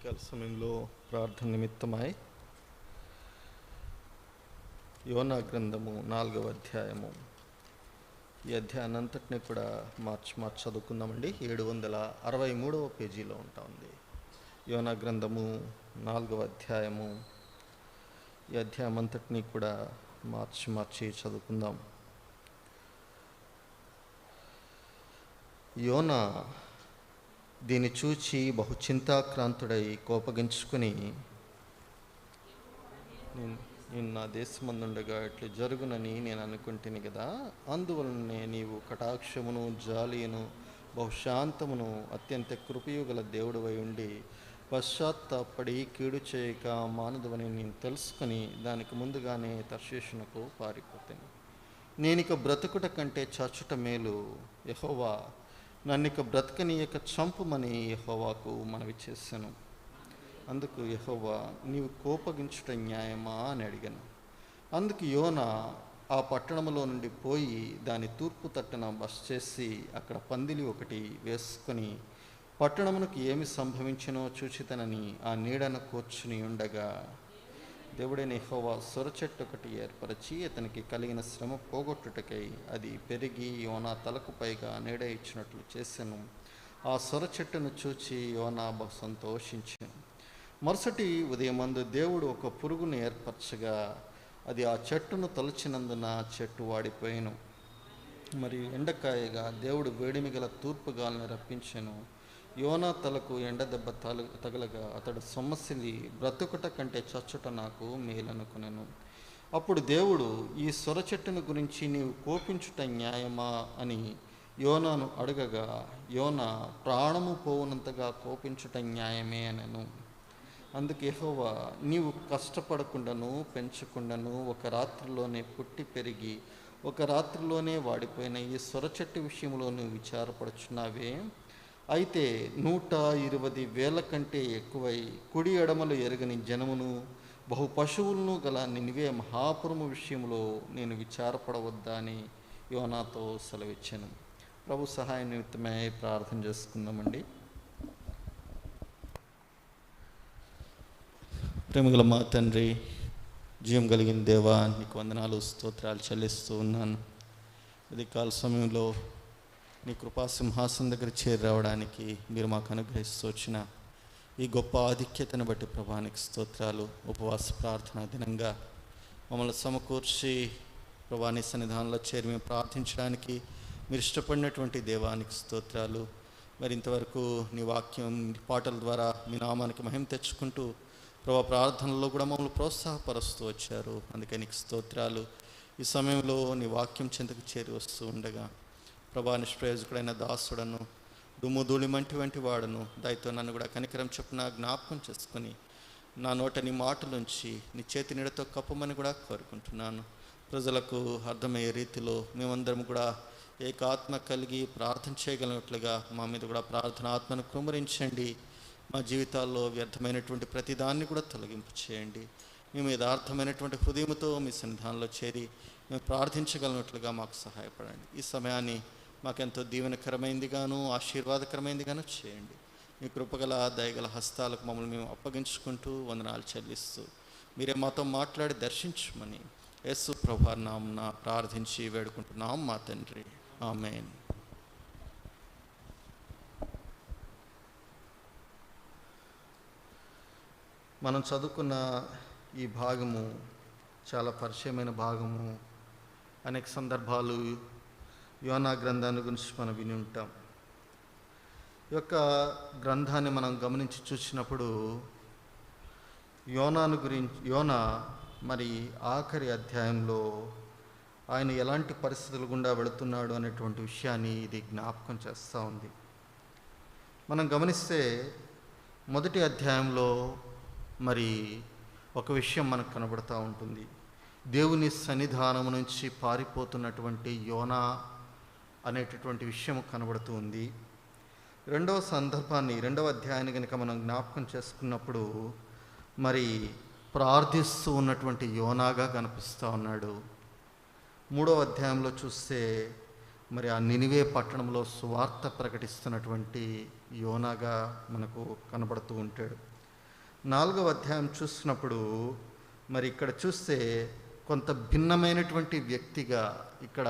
ఉదయకాల సమయంలో ప్రార్థన నిమిత్తమై యోనా గ్రంథము 4వ అధ్యాయము. ఈ అధ్యాయాన్నంతటినీ కూడా మార్చి చదువుకుందామండి. 763వ పేజీలో ఉంటుంది యోనా గ్రంథము 4వ అధ్యాయము. ఈ అధ్యాయం అంతటినీ కూడా మార్చి చదువుకుందాం. యోనా దీన్ని చూచి బహు చింతాక్రాంతుడై కోపగించుకుని, నేను నా దేశమందుండగా ఇట్లు జరుగునని నేను అనుకుంటుని కదా, అందువలనే నీవు కటాక్షమును జాలియును బహుశాంతమును అత్యంత కృపయు గల దేవుడివై ఉండి పశ్చాత్తాపడి కీడు చేయక మానదువని నేను తెలుసుకుని దానికి ముందుగానే తర్షీషునకు పారిపోతాను. నేనిక బ్రతుకుట కంటే చచ్చుట మేలు. యెహోవా నన్నిక బ్రతకనీయక చంపుమని యెహోవాకు మనవి చేశాను. అందుకు యెహోవా, నీవు కోపగించుట న్యాయమా అని అడిగాను. అందుకు యోనా ఆ పట్టణంలో నుండి పోయి దాని తూర్పు తట్టున బస చేసి అక్కడ పందిలి ఒకటి వేసుకొని పట్టణమునకు ఏమి సంభవించినో చూచితనని ఆ నీడన కూర్చుని ఉండగా, దేవుడైన యెహోవా సొరచెట్టు ఒకటి ఏర్పరిచి అతనికి కలిగిన శ్రమ పోగొట్టుటకై అది పెరిగి యోనా తలకు పైగా నీడ ఇచ్చినట్లు చేశాను. ఆ సొరచెట్టును చూచి యోనా బహు సంతోషించాను. మరుసటి ఉదయమందు దేవుడు ఒక పురుగును ఏర్పరచగా అది ఆ చెట్టును తొలచినందున చెట్టు వాడిపోయాను. మరియు ఎండకాయగా దేవుడు వేడిమి గల తూర్పు గాలిని రప్పించెను. యోనా తలకు ఎండ దెబ్బ తగలగా అతడు సొమ్మసిల్లి బ్రతుకుట కంటే చచ్చుట నాకు మేలనుకునెను. అప్పుడు దేవుడు, ఈ సొరచెట్టును గురించి నీవు కోపించుట న్యాయమా అని యోనాను అడగగా, యోనా ప్రాణము పోవునంతగా కోపించుట న్యాయమే అనెను. అందుకు యెహోవా, నీవు కష్టపడకుండాను పెంచకుండాను ఒక రాత్రిలోనే పుట్టి పెరిగి ఒక రాత్రిలోనే వాడిపోయిన ఈ సొరచెట్టు విషయంలో నువ్వు విచారపడుచున్నావే? అయితే 120,000 కంటే ఎక్కువై కుడి ఎడమలు ఎరగని జనమును బహు పశువులను గల నినివే మహాపురము విషయంలో నేను విచారపడవద్దా అని యోనాతో సెలవిచ్చాను. ప్రభు సహాయ నిమిత్తమై ప్రార్థన చేసుకుందామండి. ప్రేమగల మా తండ్రి, జీవం కలిగిన దేవా, నీకు వందనాలు స్తోత్రాలు చెల్లిస్తూ ఉన్నాను. ఉదయకాల సమయంలో నీ కృపా సింహాసనం దగ్గర చేరి రావడానికి మీరు మాకు అనుగ్రహిస్తూ వచ్చిన ఈ గొప్ప ఆధిక్యతను బట్టి ప్రభానికి స్తోత్రాలు. ఉపవాస ప్రార్థన దినంగా మమ్మల్ని సమకూర్చి ప్రభాని సన్నిధానంలో చేరి మేము ప్రార్థించడానికి మీరు ఇష్టపడినటువంటి దేవానికి స్తోత్రాలు. మరి ఇంతవరకు నీ వాక్యం పాటల ద్వారా మీ నామానికి మహిమ తెచ్చుకుంటూ ప్రభా ప్రార్థనలో కూడా మమ్మల్ని ప్రోత్సాహపరుస్తూ వచ్చారు. అందుకే నీకు స్తోత్రాలు. ఈ సమయంలో నీ వాక్యం చెంతకు చేరి వస్తూ ఉండగా ప్రభా నిష్ప్రయోజకుడైన దాసుడను దుమ్ము ధూళి వంటి వాడను దయతో నన్ను కూడా కనికరం చొప్పున జ్ఞాపకం చేసుకుని నా నోట నీ మాటలుంచి నీ చేతి నీడతో కప్పమని కూడా కోరుకుంటున్నాను. ప్రజలకు అర్థమయ్యే రీతిలో మేమందరం కూడా ఏకాత్మ కలిగి ప్రార్థన చేయగలిగినట్లుగా మా మీద కూడా ప్రార్థన ఆత్మను కుమ్మరించండి. మా జీవితాల్లో వ్యర్థమైనటువంటి ప్రతిదాన్ని కూడా తొలగింపు చేయండి. మేము యథార్థమైనటువంటి హృదయంతో మీ సన్నిధానంలో చేరి మేము ప్రార్థించగలిగినట్లుగా మాకు సహాయపడండి. ఈ సమయాన్ని మాకెంతో దీవెనకరమైందిగాను ఆశీర్వాదకరమైందిగాను చేయండి. మీ కృపగల దయగల హస్తాలకు మమ్మల్ని మేము అప్పగించుకుంటూ వందనాలు చెల్లిస్తూ మీరే మాతో మాట్లాడి దర్శించమని యేసు ప్రభువు నామమున ప్రార్థించి వేడుకుంటున్నాం మా తండ్రి, ఆమేన్. మనం చదువుకున్న ఈ భాగము చాలా పరిచయమైన భాగము. అనేక సందర్భాలు యోనా గ్రంథాన్ని గురించి మనం విని ఉంటాం. ఈ యొక్క గ్రంథాన్ని మనం గమనించి చూసినప్పుడు యోనా మరి ఆఖరి అధ్యాయంలో ఆయన ఎలాంటి పరిస్థితుల గుండా వెళుతున్నాడు అనేటువంటి విషయాన్ని ఇది జ్ఞాపకం చేస్తూ ఉంది. మనం గమనిస్తే మొదటి అధ్యాయంలో మరి ఒక విషయం మనకు కనబడుతూ ఉంటుంది. దేవుని సన్నిధానం నుంచి పారిపోతున్నటువంటి యోనా అనేటటువంటి విషయం కనబడుతూ ఉంది. రెండవ అధ్యాయాన్ని కనుక మనం జ్ఞాపకం చేసుకున్నప్పుడు మరి ప్రార్థిస్తూ ఉన్నటువంటి యోనాగా కనిపిస్తూ ఉన్నాడు. 3వ అధ్యాయంలో చూస్తే మరి ఆ నినివే పట్టణంలో సువార్త ప్రకటిస్తున్నటువంటి యోనాగా మనకు కనబడుతూ ఉంటాడు. 4వ అధ్యాయం చూసినప్పుడు మరి ఇక్కడ చూస్తే కొంత భిన్నమైనటువంటి వ్యక్తిగా ఇక్కడ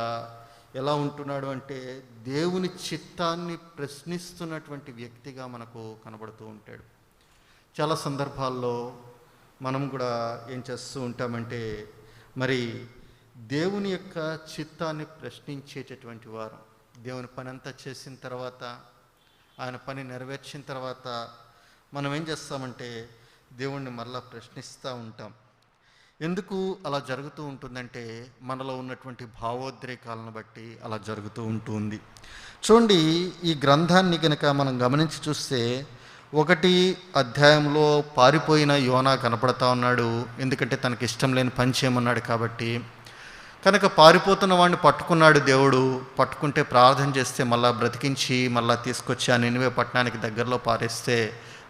ఎలా ఉంటున్నాడు అంటే దేవుని చిత్తాన్ని ప్రశ్నిస్తున్నటువంటి వ్యక్తిగా మనకు కనబడుతూ ఉంటాడు. చాలా సందర్భాల్లో మనం కూడా ఏం చేస్తూ ఉంటామంటే మరి దేవుని యొక్క చిత్తాన్ని ప్రశ్నించేటటువంటి వారు, దేవుని పని అంతా చేసిన తర్వాత, ఆయన పని నెరవేర్చిన తర్వాత మనం ఏం చేస్తామంటే దేవుణ్ణి మరలా ప్రశ్నిస్తూ ఉంటాం. ఎందుకు అలా జరుగుతూ ఉంటుందంటే మనలో ఉన్నటువంటి భావోద్రేకాలను బట్టి అలా జరుగుతూ ఉంటుంది. చూడండి, ఈ గ్రంథాన్ని కనుక మనం గమనించి చూస్తే 1 అధ్యాయంలో పారిపోయిన యోనా కనపడతా ఉన్నాడు. ఎందుకంటే తనకి ఇష్టం లేని పని చేయమన్నాడు కాబట్టి. కనుక పారిపోతున్న వాడిని పట్టుకున్నాడు దేవుడు. పట్టుకుంటే ప్రార్థన చేస్తే మళ్ళా బ్రతికించి మళ్ళా తీసుకొచ్చి ఆ నినివే పట్టణానికి దగ్గరలో పారేస్తే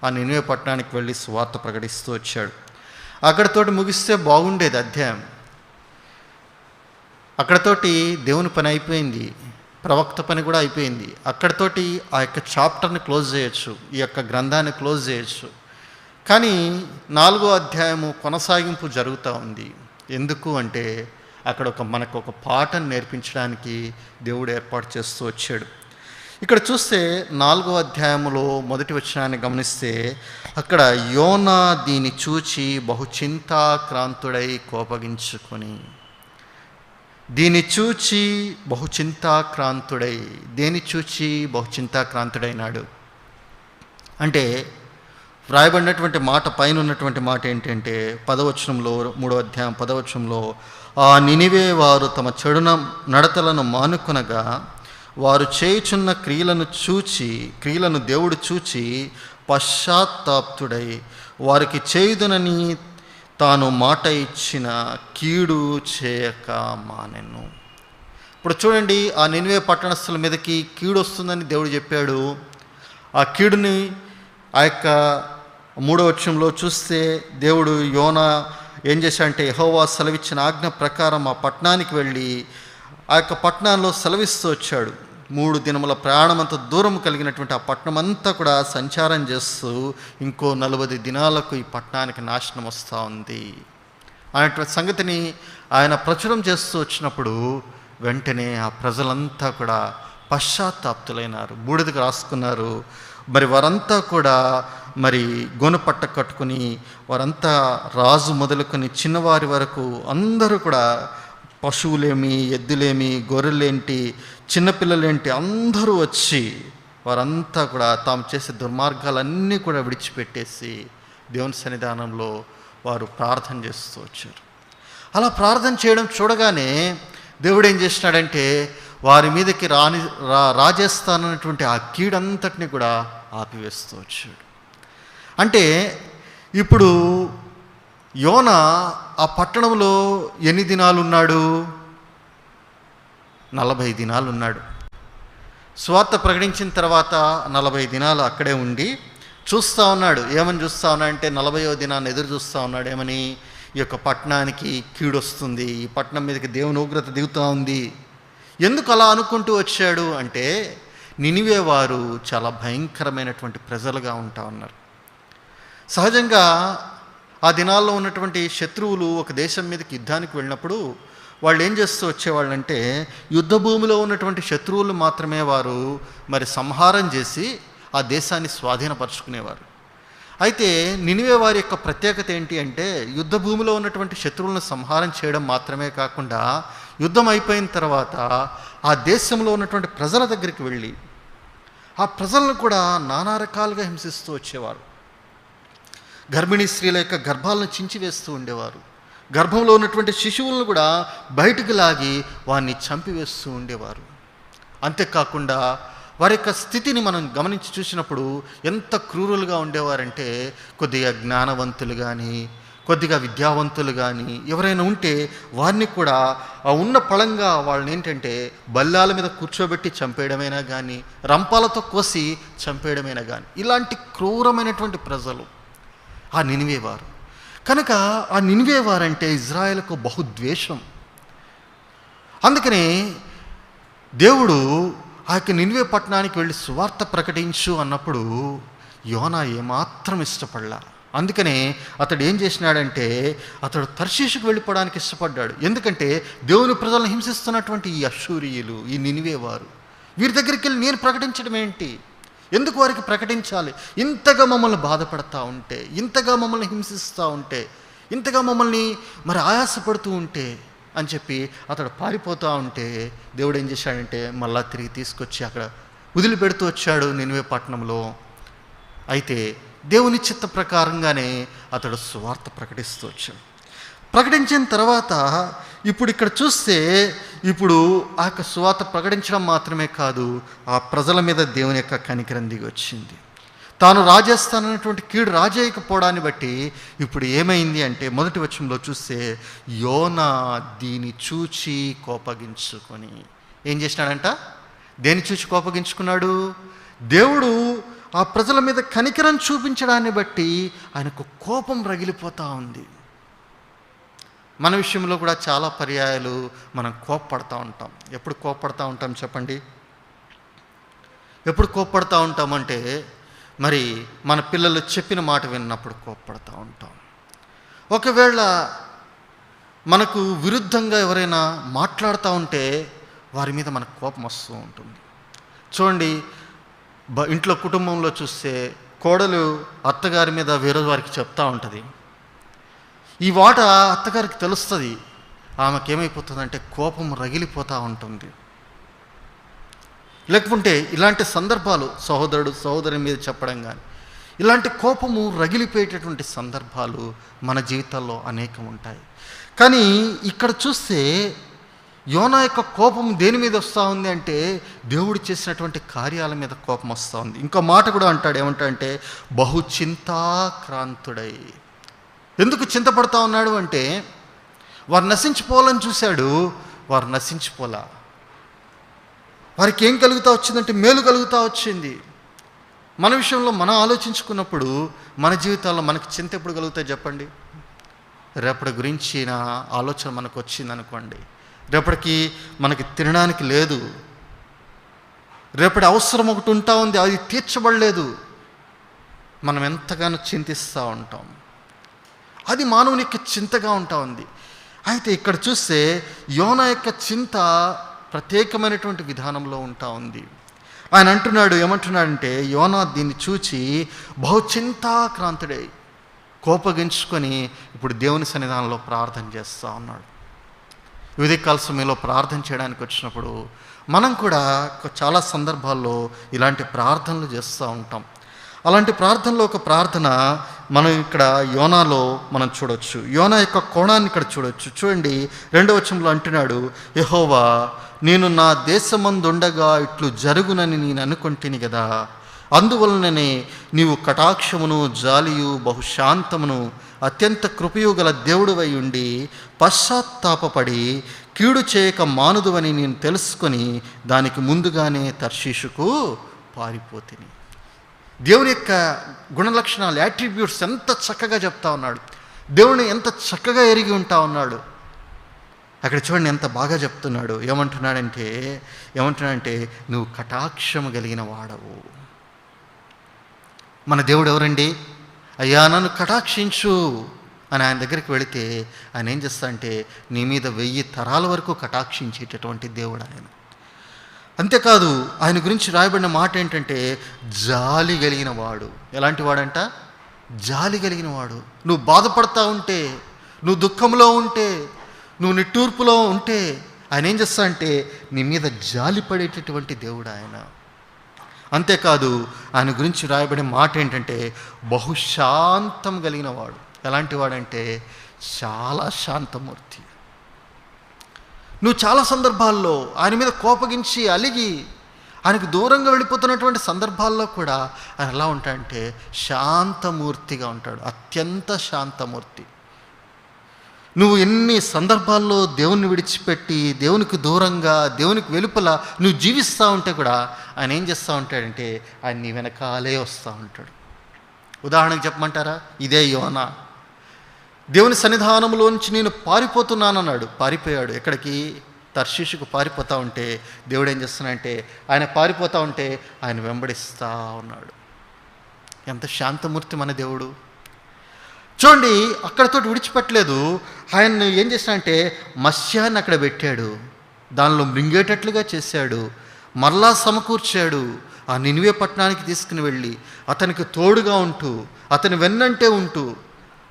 ఆ నినివే పట్టణానికి వెళ్ళి సువార్త ప్రకటిస్తూ వచ్చాడు. అక్కడితోటి ముగిస్తే బాగుండేది అధ్యాయం. అక్కడతోటి దేవుని పని అయిపోయింది, ప్రవక్త పని కూడా అయిపోయింది. అక్కడితోటి ఆ యొక్క చాప్టర్ని క్లోజ్ చేయొచ్చు, ఈ యొక్క గ్రంథాన్ని క్లోజ్ చేయొచ్చు. కానీ 4వ అధ్యాయము కొనసాగింపు జరుగుతూ ఉంది. ఎందుకు అంటే అక్కడ మనకు ఒక పాఠం నేర్పించడానికి దేవుడు ఏర్పాటు చేస్తూ వచ్చాడు. ఇక్కడ చూస్తే 4వ అధ్యాయములో మొదటి వచనాన్ని గమనిస్తే అక్కడ యోనా దీన్ని చూచి బహు చింతాక్రాంతుడై కోపగించుకొని, దీన్ని చూచి బహు చింతాక్రాంతుడై, దేని చూచి బహు చింతాక్రాంతుడైనాడు అంటే వ్రాయబడినటువంటి మాట, పైన ఉన్నటువంటి మాట ఏంటంటే 10వ వచనంలో, 3వ అధ్యాయం 10వ వచనంలో, ఆ నినివే వారు తమ చెడున నడతలను మానుకొనగా వారు చేయుచున్న క్రియలను దేవుడు చూచి పశ్చాత్తాప్తుడై వారికి చేయుదునని తాను మాట ఇచ్చిన కీడు చేయక మానెను. ఇప్పుడు చూడండి, ఆ నినివే పట్టణస్థుల మీదకి కీడు వస్తుందని దేవుడు చెప్పాడు. ఆ కీడుని ఆ యొక్క 3వ వచనంలో చూస్తే దేవుడు యోనా ఏం చేశాడంటే యెహోవా సెలవిచ్చిన ఆజ్ఞ ప్రకారం ఆ పట్టణానికి వెళ్ళి ఆ యొక్క పట్టణంలో సెలవిస్తూ వచ్చాడు. 3 దినముల ప్రయాణమంత దూరం కలిగినటువంటి ఆ పట్టణం అంతా కూడా సంచారం చేస్తూ ఇంకో 40 దినాలకు ఈ పట్టణానికి నాశనం వస్తూ ఉంది అనేటువంటి సంగతిని ఆయన ప్రచురం చేస్తూ వచ్చినప్పుడు వెంటనే ఆ ప్రజలంతా కూడా పశ్చాత్తాప్తులైనారు, బూడిదకు రాసుకున్నారు. మరి వారంతా కూడా మరి గోనెపట్ట కట్టుకుని, వారంతా రాజు మొదలుకొని చిన్నవారి వరకు అందరూ కూడా, పశువులేమి, ఎద్దులేమి, గొర్రెలేంటి, చిన్నపిల్లలేంటి, అందరూ వచ్చి వారంతా కూడా తాము చేసే దుర్మార్గాలన్నీ కూడా విడిచిపెట్టేసి దేవుని సన్నిధానంలో వారు ప్రార్థన చేస్తూ వచ్చారు. అలా ప్రార్థన చేయడం చూడగానే దేవుడు ఏం చేసినాడంటే వారి మీదకి రాజేస్తానన్నటువంటి ఆ కీడంతటిని కూడా ఆపివేస్తూ వచ్చాడు. అంటే ఇప్పుడు యోనా ఆ పట్టణంలో ఎన్ని దినాలు ఉన్నాడు? 40 దినాలు ఉన్నాడు. సువార్త ప్రకటించిన తర్వాత 40 దినాలు అక్కడే ఉండి చూస్తూ ఉన్నాడు. ఏమని చూస్తూ ఉన్నాడంటే 40వ దినాన్ని ఎదురు చూస్తూ ఉన్నాడు. ఏమని? ఈ యొక్క పట్టణానికి కీడు వస్తుంది, ఈ పట్టణం మీదకి దేవుని ఉగ్రత దిగుతూ ఉంది. ఎందుకు అలా అనుకుంటూ వచ్చాడు అంటే నినివే వారు చాలా భయంకరమైనటువంటి ప్రజలుగా ఉంటా ఉన్నారు. సహజంగా ఆ దినాల్లో ఉన్నటువంటి శత్రువులు ఒక దేశం మీదకి యుద్ధానికి వెళ్ళినప్పుడు వాళ్ళు ఏం చేస్తూ వచ్చేవాళ్ళంటే యుద్ధ భూమిలో ఉన్నటువంటి శత్రువులు మాత్రమే వారు మరి సంహారం చేసి ఆ దేశాన్ని స్వాధీనపరుచుకునేవారు. అయితే నినివే వారి యొక్క ప్రత్యేకత ఏంటి అంటే యుద్ధ భూమిలో ఉన్నటువంటి శత్రువులను సంహారం చేయడం మాత్రమే కాకుండా యుద్ధం అయిపోయిన తర్వాత ఆ దేశంలో ఉన్నటువంటి ప్రజల దగ్గరికి వెళ్ళి ఆ ప్రజలను కూడా నానా రకాలుగా హింసిస్తూ వచ్చేవారు. గర్భిణీ స్త్రీల యొక్క గర్భాలను చించివేస్తూ ఉండేవారు. గర్భంలో ఉన్నటువంటి శిశువులను కూడా బయటకు లాగి వారిని చంపివేస్తూ ఉండేవారు. అంతేకాకుండా వారి యొక్క స్థితిని మనం గమనించి చూసినప్పుడు ఎంత క్రూరులుగా ఉండేవారంటే కొద్దిగా జ్ఞానవంతులు కానీ, కొద్దిగా విద్యావంతులు కానీ ఎవరైనా ఉంటే వారిని కూడా ఆ ఉన్న పళంగా వాళ్ళని ఏంటంటే బల్లాల మీద కూర్చోబెట్టి చంపేయడమైనా కానీ, రంపాలతో కోసి చంపేయడమైనా కానీ, ఇలాంటి క్రూరమైనటువంటి ప్రజలు ఆ నినివే వారు. కనుక ఆ నినివే వారంటే ఇజ్రాయేలుకు బహుద్వేషం. అందుకనే దేవుడు ఆ యొక్క నినివే పట్టణానికి వెళ్ళి సువార్త ప్రకటించు అన్నప్పుడు యోనా ఏమాత్రం ఇష్టపడలా. అందుకనే అతడు ఏం చేసినాడంటే అతడు తర్షీషుకు వెళ్ళిపోవడానికి ఇష్టపడ్డాడు. ఎందుకంటే దేవుని ప్రజలను హింసిస్తున్నటువంటి ఈ అష్షూరీయులు, ఈ నినివే వారు, వీరి దగ్గరికి వెళ్ళి నేను ప్రకటించడం ఏంటి, ఎందుకు వారికి ప్రకటించాలి, ఇంతగా మమ్మల్ని బాధపడతా ఉంటే, ఇంతగా మమ్మల్ని హింసిస్తూ ఉంటే, ఇంతగా మమ్మల్ని మరి ఆయాసపడుతూ ఉంటే అని చెప్పి అతడు పారిపోతూ ఉంటే దేవుడు ఏం చేశాడంటే మళ్ళా తిరిగి తీసుకొచ్చి అక్కడ వదిలిపెడుతూ వచ్చాడు నినివే పట్టణంలో. అయితే దేవుని చిత్త ప్రకారంగానే అతడు సువార్త ప్రకటిస్తూ వచ్చాడు. ప్రకటించిన తర్వాత ఇప్పుడు ఇక్కడ చూస్తే ఇప్పుడు ఆ యొక్క సువార్త ప్రకటించడం మాత్రమే కాదు, ఆ ప్రజల మీద దేవుని యొక్క కనికరం దిగి వచ్చింది. తాను రాజేస్తానన్నటువంటి కీడు రాజేయకపోవడాన్ని బట్టి ఇప్పుడు ఏమైంది అంటే మొదటి వచనంలో చూస్తే యోనా దీని చూచి కోపగించుకొని ఏం చేసినాడంట? దేని చూచి కోపగించుకున్నాడు? దేవుడు ఆ ప్రజల మీద కనికరం చూపించడాన్ని బట్టి ఆయనకు కోపం రగిలిపోతూ ఉంది. మన విషయంలో కూడా చాలా పర్యాయాలు మనం కోప్పడుతూ ఉంటాం. ఎప్పుడు కోప్పడుతూ ఉంటాం చెప్పండి? ఎప్పుడు కోప్పడుతూ ఉంటామంటే మరి మన పిల్లలు చెప్పిన మాట విన్నప్పుడు కోప్పడుతూ ఉంటాం. ఒకవేళ మనకు విరుద్ధంగా ఎవరైనా మాట్లాడుతూ ఉంటే వారి మీద మనకు కోపం వస్తూ ఉంటుంది. చూడండి, ఇంట్లో కుటుంబంలో చూస్తే కోడలు అత్తగారి మీద వేరే వారికి చెప్తూ ఉంటుంది. ఈ మాట అత్తగారికి తెలుస్తుంది. ఆమెకేమైపోతుందంటే కోపం రగిలిపోతూ ఉంటుంది. లేకుంటే ఇలాంటి సందర్భాలు సహోదరుడు సహోదరి మీద చెప్పడం కానీ ఇలాంటి కోపము రగిలిపోయేటటువంటి సందర్భాలు మన జీవితాల్లో అనేకం ఉంటాయి. కానీ ఇక్కడ చూస్తే యోనా యొక్క కోపం దేని మీద వస్తూ ఉంది అంటే దేవుడు చేసినటువంటి కార్యాల మీద కోపం వస్తూ ఉంది. ఇంకో మాట కూడా అంటాడు, ఏమంటాడంటే బహు చింతాక్రాంతుడై. ఎందుకు చింతపడతా ఉన్నాడు అంటే వారు నశించిపోవాలని చూశాడు, వారు నశించిపోలా. వారికి ఏం కలుగుతూ వచ్చిందంటే మేలు కలుగుతూ వచ్చింది. మన విషయంలో మనం ఆలోచించుకున్నప్పుడు మన జీవితాల్లో మనకి చింత ఎప్పుడు కలుగుతాయి చెప్పండి? రేపటి గురించిన ఆలోచన మనకు వచ్చింది అనుకోండి, రేపటికి మనకి తినడానికి లేదు, రేపటి అవసరం ఒకటి ఉంటా ఉంది, అది తీర్చబడలేదు, మనం ఎంతగానో చింతిస్తూ ఉంటాం. అది మానవుని యొక్క చింతగా ఉంటా ఉంది. అయితే ఇక్కడ చూస్తే యోనా యొక్క చింత ప్రత్యేకమైనటువంటి విధానంలో ఉంటా ఉంది. ఆయన అంటున్నాడు, ఏమంటున్నాడంటే యోనా దీన్ని చూచి బహు చింతాక్రాంతుడై కోపగించుకొని ఇప్పుడు దేవుని సన్నిధానంలో ప్రార్థన చేస్తూ ఉన్నాడు. ఉదయకాల సమయంలో ప్రార్థన చేయడానికి వచ్చినప్పుడు మనం కూడా చాలా సందర్భాల్లో ఇలాంటి ప్రార్థనలు చేస్తూ ఉంటాం. అలాంటి ప్రార్థనలో ఒక ప్రార్థన మనం ఇక్కడ యోనాలో మనం చూడొచ్చు. యోనా యొక్క కోణాన్ని ఇక్కడ చూడొచ్చు. చూడండి, 2వ వచనంలో అంటున్నాడు, యెహోవా నేను నా దేశమందుండగా ఇట్లు జరుగునని నేను అనుకుంటుని కదా, అందువలననే నీవు కటాక్షమును జాలియు బహుశాంతమును అత్యంత కృపయు గల దేవుడివై ఉండి పశ్చాత్తాపపడి కీడు చేయక మానుదువని నేను తెలుసుకొని దానికి ముందుగానే తర్షీషుకు పారిపోతిని. దేవుని యొక్క గుణలక్షణాలు, యాట్రిబ్యూట్స్ ఎంత చక్కగా చెప్తా ఉన్నాడు. దేవుని ఎంత చక్కగా ఎరిగి ఉంటా ఉన్నాడు. అక్కడ చూడండి ఎంత బాగా చెప్తున్నాడు. ఏమంటున్నాడంటే నువ్వు కటాక్షము కలిగిన వాడవు. మన దేవుడు ఎవరండి? అయ్యా నన్ను కటాక్షించు అని ఆయన దగ్గరికి వెళితే ఆయన ఏం చేస్తాడంటే నీ మీద 1000 తరాల వరకు కటాక్షించేటటువంటి దేవుడు ఆయన. అంతేకాదు ఆయన గురించి రాయబడిన మాట ఏంటంటే జాలి కలిగిన వాడు. ఎలాంటి వాడంట? జాలి కలిగిన వాడు. నువ్వు బాధపడతా ఉంటే, నువ్వు దుఃఖంలో ఉంటే, నువ్వు నిట్టూర్పులో ఉంటే ఆయన ఏం చేస్తాడంటే నీ మీద జాలి పడేటటువంటి దేవుడు ఆయన. అంతేకాదు ఆయన గురించి రాయబడే మాట ఏంటంటే బహుశాంతం కలిగిన వాడు. ఎలాంటి వాడంటే చాలా శాంతమూర్తి. నువ్వు చాలా సందర్భాల్లో ఆయన మీద కోపగించి అలిగి ఆయనకు దూరంగా వెళ్ళిపోతున్నటువంటి సందర్భాల్లో కూడా ఆయన ఎలా ఉంటాడంటే శాంతమూర్తిగా ఉంటాడు, అత్యంత శాంతమూర్తి. నువ్వు ఎన్ని సందర్భాల్లో దేవుణ్ణి విడిచిపెట్టి దేవునికి దూరంగా దేవునికి వెలుపల నువ్వు జీవిస్తూ ఉంటే కూడా ఆయన ఏం చేస్తూ ఉంటాడంటే ఆయన నీ వెనకాలే వస్తూ ఉంటాడు. ఉదాహరణకు చెప్పమంటారా? ఇదే యోనా. దేవుని సన్నిధానంలోంచి నేను పారిపోతున్నానన్నాడు, పారిపోయాడు. ఎక్కడికి? తర్షీషుకు పారిపోతూ ఉంటే దేవుడు ఏం చేస్తున్నాడంటే ఆయన పారిపోతూ ఉంటే ఆయన వెంబడిస్తూ ఉన్నాడు. ఎంత శాంతమూర్తి మన దేవుడు, చూడండి, అక్కడతో విడిచిపెట్టలేదు. ఆయన ఏం చేశాడంటే మత్స్యాన్ని అక్కడ పెట్టాడు, దానిలో మృంగేటట్లుగా చేశాడు, మరలా సమకూర్చాడు. ఆ నినివే పట్టణానికి తీసుకుని వెళ్ళి అతనికి తోడుగా ఉంటూ, అతని వెన్నంటే ఉంటూ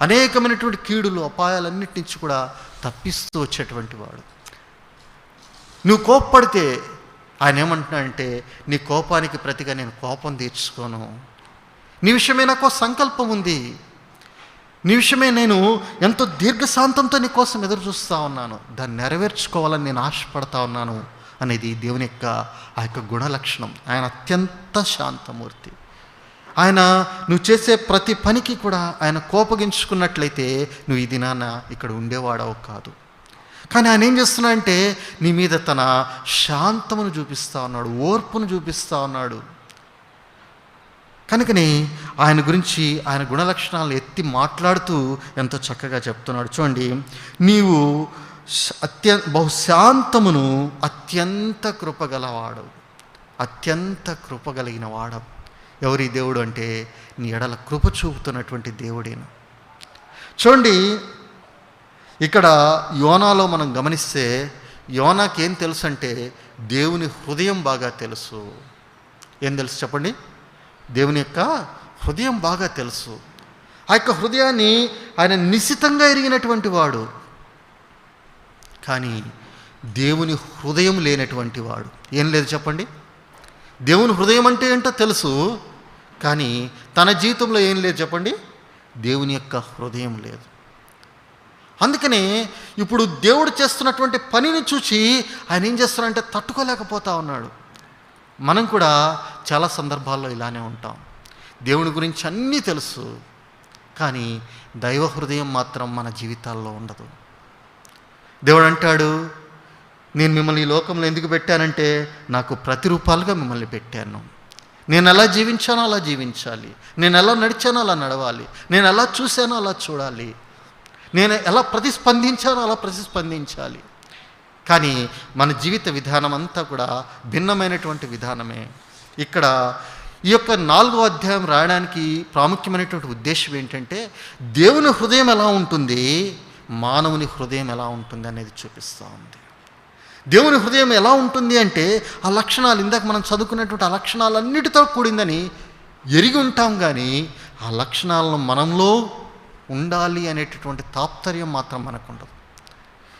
అనేకమైనటువంటి కీడులు అపాయాలన్నిటి నుంచి కూడా తప్పిస్తూ వచ్చేటువంటి వాడు. నువ్వు కోప్పడితే ఆయన ఏమంటున్నాడంటే, నీ కోపానికి ప్రతిగా నేను కోపం తీర్చుకోను. నీ విషయమే నాకు సంకల్పం ఉంది, నీ విషయమే నేను ఎంతో దీర్ఘశాంతంతో నీ కోసం ఎదురు చూస్తూ ఉన్నాను, దాన్ని నెరవేర్చుకోవాలని నేను ఆశపడతా ఉన్నాను అనేది దేవుని యొక్క ఆ యొక్క గుణలక్షణం. ఆయన అత్యంత శాంతమూర్తి. ఆయన నువ్వు చేసే ప్రతి పనికి కూడా ఆయన కోపగించుకున్నట్లయితే నువ్వు ఈ దినాన ఇక్కడ ఉండేవాడవు కాదు. కానీ ఆయన ఏం చేస్తున్నాడంటే నీ మీద తన శాంతమును చూపిస్తూ ఉన్నాడు, ఓర్పును చూపిస్తూ ఉన్నాడు. కనుకని ఆయన గురించి, ఆయన గుణలక్షణాలు ఎత్తి మాట్లాడుతూ ఎంతో చక్కగా చెప్తున్నాడు. చూడండి, నీవు బహుశాంతమును అత్యంత కృపగలవాడు, అత్యంత కృపగలిగిన వాడు. ఎవరి దేవుడు అంటే నీ ఎడల కృప చూపుతున్నటువంటి దేవుడేను. చూడండి, ఇక్కడ యోనాలో మనం గమనిస్తే యోనాకి ఏం తెలుసు అంటే దేవుని హృదయం బాగా తెలుసు. ఏం తెలుసు చెప్పండి? దేవుని యొక్క హృదయం బాగా తెలుసు. ఆ యొక్క హృదయాన్ని ఆయన నిశితంగా ఎరిగినటువంటి వాడు. కానీ దేవుని హృదయం లేనటువంటి వాడు ఏం లేదు చెప్పండి. దేవుని హృదయం అంటే ఏంటో తెలుసు, కానీ తన జీవితంలో ఏం లేదు చెప్పండి, దేవుని యొక్క హృదయం లేదు. అందుకనే ఇప్పుడు దేవుడు చేస్తున్నటువంటి పనిని చూసి ఆయన ఏం చేస్తున్నాడంటే తట్టుకోలేకపోతా ఉన్నాడు. మనం కూడా చాలా సందర్భాల్లో ఇలానే ఉంటాం. దేవుని గురించి అన్నీ తెలుసు, కానీ దైవ హృదయం మాత్రం మన జీవితాల్లో ఉండదు. దేవుడు అంటాడు, నేను మిమ్మల్ని ఈ లోకంలో ఎందుకు పెట్టానంటే నాకు ప్రతిరూపాలుగా మిమ్మల్ని పెట్టాను. నేను ఎలా జీవించానో అలా జీవించాలి, నేను ఎలా నడిచానో అలా నడవాలి, నేను ఎలా చూశానో అలా చూడాలి, నేను ఎలా ప్రతిస్పందించానో అలా ప్రతిస్పందించాలి. కానీ మన జీవిత విధానం అంతా కూడా భిన్నమైనటువంటి విధానమే. ఇక్కడ ఈ యొక్క 4వ అధ్యాయం రాయడానికి ప్రాముఖ్యమైనటువంటి ఉద్దేశం ఏంటంటే దేవుని హృదయం ఎలా ఉంటుంది, మానవుని హృదయం ఎలా ఉంటుంది అనేది చూపిస్తూ ఉంది. దేవుని హృదయం ఎలా ఉంటుంది అంటే ఆ లక్షణాలు, ఇందాక మనం చదువుకున్నటువంటి ఆ లక్షణాలన్నిటితో కూడిందని ఎరిగి ఉంటాం, కానీ ఆ లక్షణాలను మనంలో ఉండాలి అనేటటువంటి తాత్పర్యం మాత్రం మనకు ఉండదు.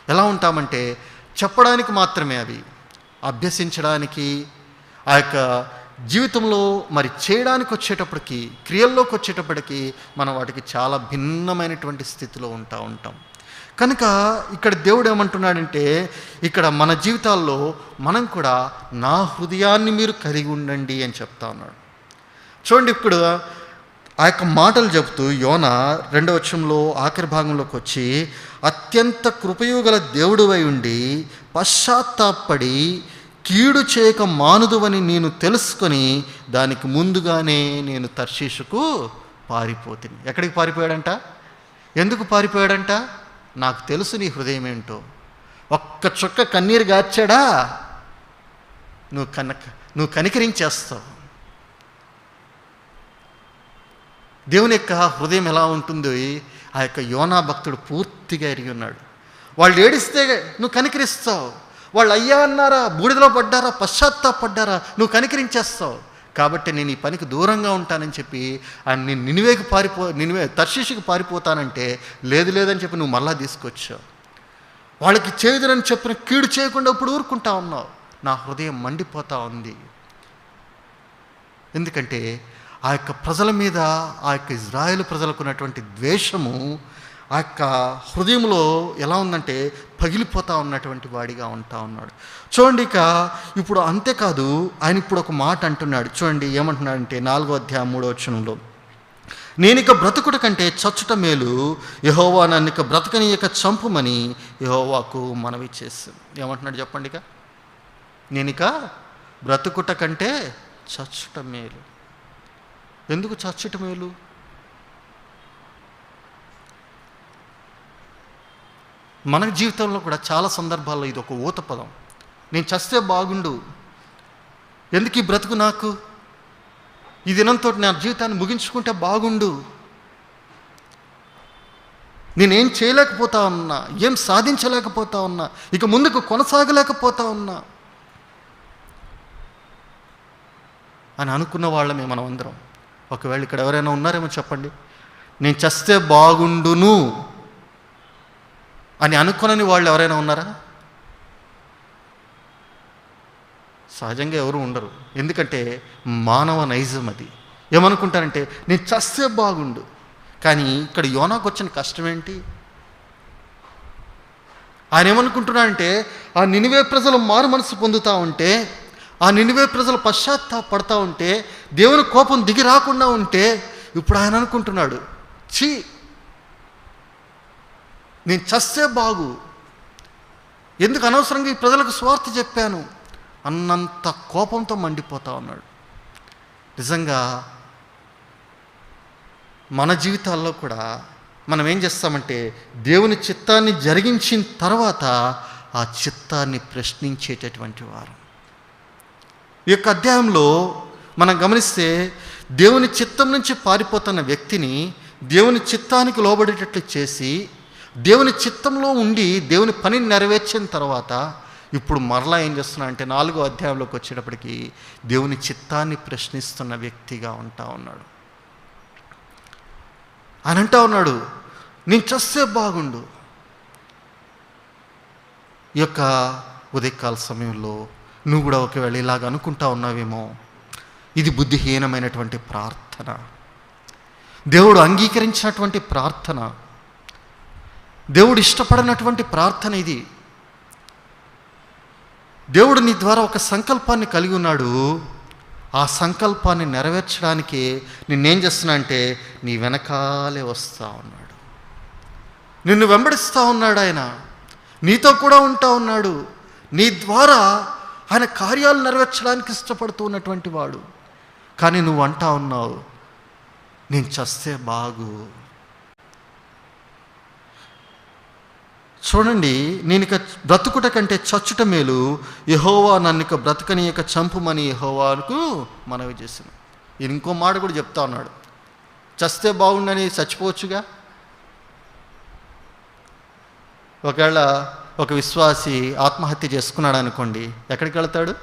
ఎలా ఉంటామంటే చెప్పడానికి మాత్రమే, అవి అభ్యసించడానికి, ఆ యొక్క జీవితంలో మరి చేయడానికి వచ్చేటప్పటికి, క్రియల్లోకి వచ్చేటప్పటికి మనం వాటికి చాలా భిన్నమైనటువంటి స్థితిలో ఉంటాం. కనుక ఇక్కడ దేవుడు ఏమంటున్నాడంటే ఇక్కడ మన జీవితాల్లో మనం కూడా నా హృదయాన్ని మీరు కలిగి ఉండండి అని చెప్తా ఉన్నాడు. చూడండి, ఇప్పుడు ఆ యొక్క మాటలు చెబుతూ యోనా 2వ వచనంలో ఆఖరి భాగంలోకి వచ్చి, అత్యంత కృపయుగల దేవుడువై ఉండి పశ్చాత్తాపడి కీడు చేయక మానుదువని నేను తెలుసుకొని దానికి ముందుగానే నేను తర్షీషుకు పారిపోతుంది. ఎక్కడికి పారిపోయాడంట? ఎందుకు పారిపోయాడంట? నాకు తెలుసు నీ హృదయం ఏంటో. ఒక్క చుక్క కన్నీరు గార్చాడా నువ్వు కనికరించేస్తావు. దేవుని యొక్క హృదయం ఎలా ఉంటుందో ఆ యొక్క యోనా భక్తుడు పూర్తిగా ఎరిగి ఉన్నాడు. వాళ్ళు ఏడిస్తే నువ్వు కనికరిస్తావు, వాళ్ళు అయ్యా అన్నారా, బూడిదలో పడ్డారా, పశ్చాత్తాపడ్డారా, నువ్వు కనికరించేస్తావు. కాబట్టి నేను ఈ పనికి దూరంగా ఉంటానని చెప్పి ఆయన నేను నినివే తర్షీషుకి పారిపోతానంటే లేదని చెప్పి నువ్వు మళ్ళా తీసుకొచ్చావు. వాళ్ళకి చేదురని చెప్పిన కీడు చేయకుండా ఇప్పుడు ఊరుకుంటా ఉన్నావు. నా హృదయం మండిపోతా ఉంది. ఎందుకంటే ఆ యొక్క ప్రజల మీద, ఆ యొక్క ఇజ్రాయేలు ప్రజలకు ఉన్నటువంటి ద్వేషము ఆ యొక్క హృదయంలో ఎలా ఉందంటే పగిలిపోతూ ఉన్నటువంటి వాడిగా ఉంటా ఉన్నాడు. చూడండి, ఇక ఇప్పుడు అంతేకాదు, ఆయన ఇప్పుడు ఒక మాట అంటున్నాడు. చూడండి ఏమంటున్నాడంటే 4వ అధ్యాయం 3వ వచనంలో, నేనిక బ్రతుకుట కంటే చచ్చుట మేలు, యెహోవా నన్ను ఇక బ్రతకనీయక చంపుమని యెహోవాకు మనవి చేశాను. ఏమంటున్నాడు చెప్పండి? ఇక నేనిక బ్రతుకుట కంటే చచ్చుట మేలు. ఎందుకు చచ్చుట మేలు? మన జీవితంలో కూడా చాలా సందర్భాల్లో ఇది ఒక ఊత పదం. నేను చస్తే బాగుండు, ఎందుకు ఈ బ్రతుకు నాకు, ఈ దినంతో నా జీవితాన్ని ముగించుకుంటే బాగుండు. నేనేం చేయలేకపోతా ఉన్నా, ఏం సాధించలేకపోతా ఉన్నా, ఇక ముందుకు కొనసాగలేకపోతా ఉన్నా అని అనుకున్న వాళ్ళమే మనం అందరం. ఒకవేళ ఇక్కడ ఎవరైనా ఉన్నారేమో చెప్పండి, నేను చస్తే బాగుండును అని అనుకునని వాళ్ళు ఎవరైనా ఉన్నారా? సహజంగా ఎవరు ఉండరు. ఎందుకంటే మానవ నైజం అది. ఏమనుకుంటారంటే నేను చస్తే బాగుండు. కానీ ఇక్కడ యోనాకు వచ్చిన కష్టం ఏంటి? ఆయన ఏమనుకుంటున్నాడంటే ఆ నినివే ప్రజలు మారు మనసు పొందుతూ ఉంటే, ఆ నినివే ప్రజలు పశ్చాత్తాపడతా ఉంటే, దేవుని కోపం దిగి రాకుండా ఉంటే, ఇప్పుడు ఆయన అనుకుంటున్నాడు, ఛీ నేను చస్తే బాగు, ఎందుకు అనవసరంగా ఈ ప్రజలకు స్వార్థ చెప్పాను అన్నంత కోపంతో మండిపోతా ఉన్నాడు. నిజంగా మన జీవితాల్లో కూడా మనం ఏం చేస్తామంటే దేవుని చిత్తాన్ని జరిగించిన తర్వాత ఆ చిత్తాన్ని ప్రశ్నించేటటువంటి వారు. ఈ యొక్క అధ్యాయంలో మనం గమనిస్తే దేవుని చిత్తం నుంచి పారిపోతున్న వ్యక్తిని దేవుని చిత్తానికి లోబడేటట్లు చేసి, దేవుని చిత్తంలో ఉండి దేవుని పనిని నెరవేర్చిన తర్వాత ఇప్పుడు మరలా ఏం చేస్తున్నా అంటే 4వ అధ్యాయంలోకి వచ్చేటప్పటికి దేవుని చిత్తాన్ని ప్రశ్నిస్తున్న వ్యక్తిగా ఉంటా ఉన్నాడు. ఆయన అంటా ఉన్నాడు, నేను చస్తే బాగుండు. ఈ యొక్క ఉదయకాల సమయంలో నువ్వు కూడా ఒకవేళ ఇలాగ అనుకుంటా ఉన్నావేమో, ఇది బుద్ధిహీనమైనటువంటి ప్రార్థన, దేవుడు అంగీకరించినటువంటి ప్రార్థన, దేవుడు ఇష్టపడినటువంటి ప్రార్థన ఇది. దేవుడు నీ ద్వారా ఒక సంకల్పాన్ని కలిగి ఉన్నాడు. ఆ సంకల్పాన్ని నెరవేర్చడానికి నిన్నేం చేస్తున్నా అంటే నీ వెనకాలే వస్తూ ఉన్నాడు, నిన్ను వెంబడిస్తూ ఉన్నాడు. ఆయన నీతో కూడా ఉంటా ఉన్నాడు. నీ ద్వారా ఆయన కార్యాలు నెరవేర్చడానికి ఇష్టపడుతూ ఉన్నటువంటి వాడు. కానీ నువ్వు అంటా ఉన్నావు, నేను చస్తే బాగు. చూడండి, నేను ఇక బ్రతుకుట కంటే చచ్చుట మేలు, యెహోవా నన్ను ఇక బ్రతకనీయక చంపుమని యెహోవాకు మనవి చేశాను. ఈయన ఇంకో మాట కూడా చెప్తా ఉన్నాడు, చస్తే బాగుండని చచ్చిపోవచ్చుగా. ఒకవేళ ఒక విశ్వాసి ఆత్మహత్య చేసుకున్నాడు అనుకోండి, ఎక్కడికి వెళ్తాడు?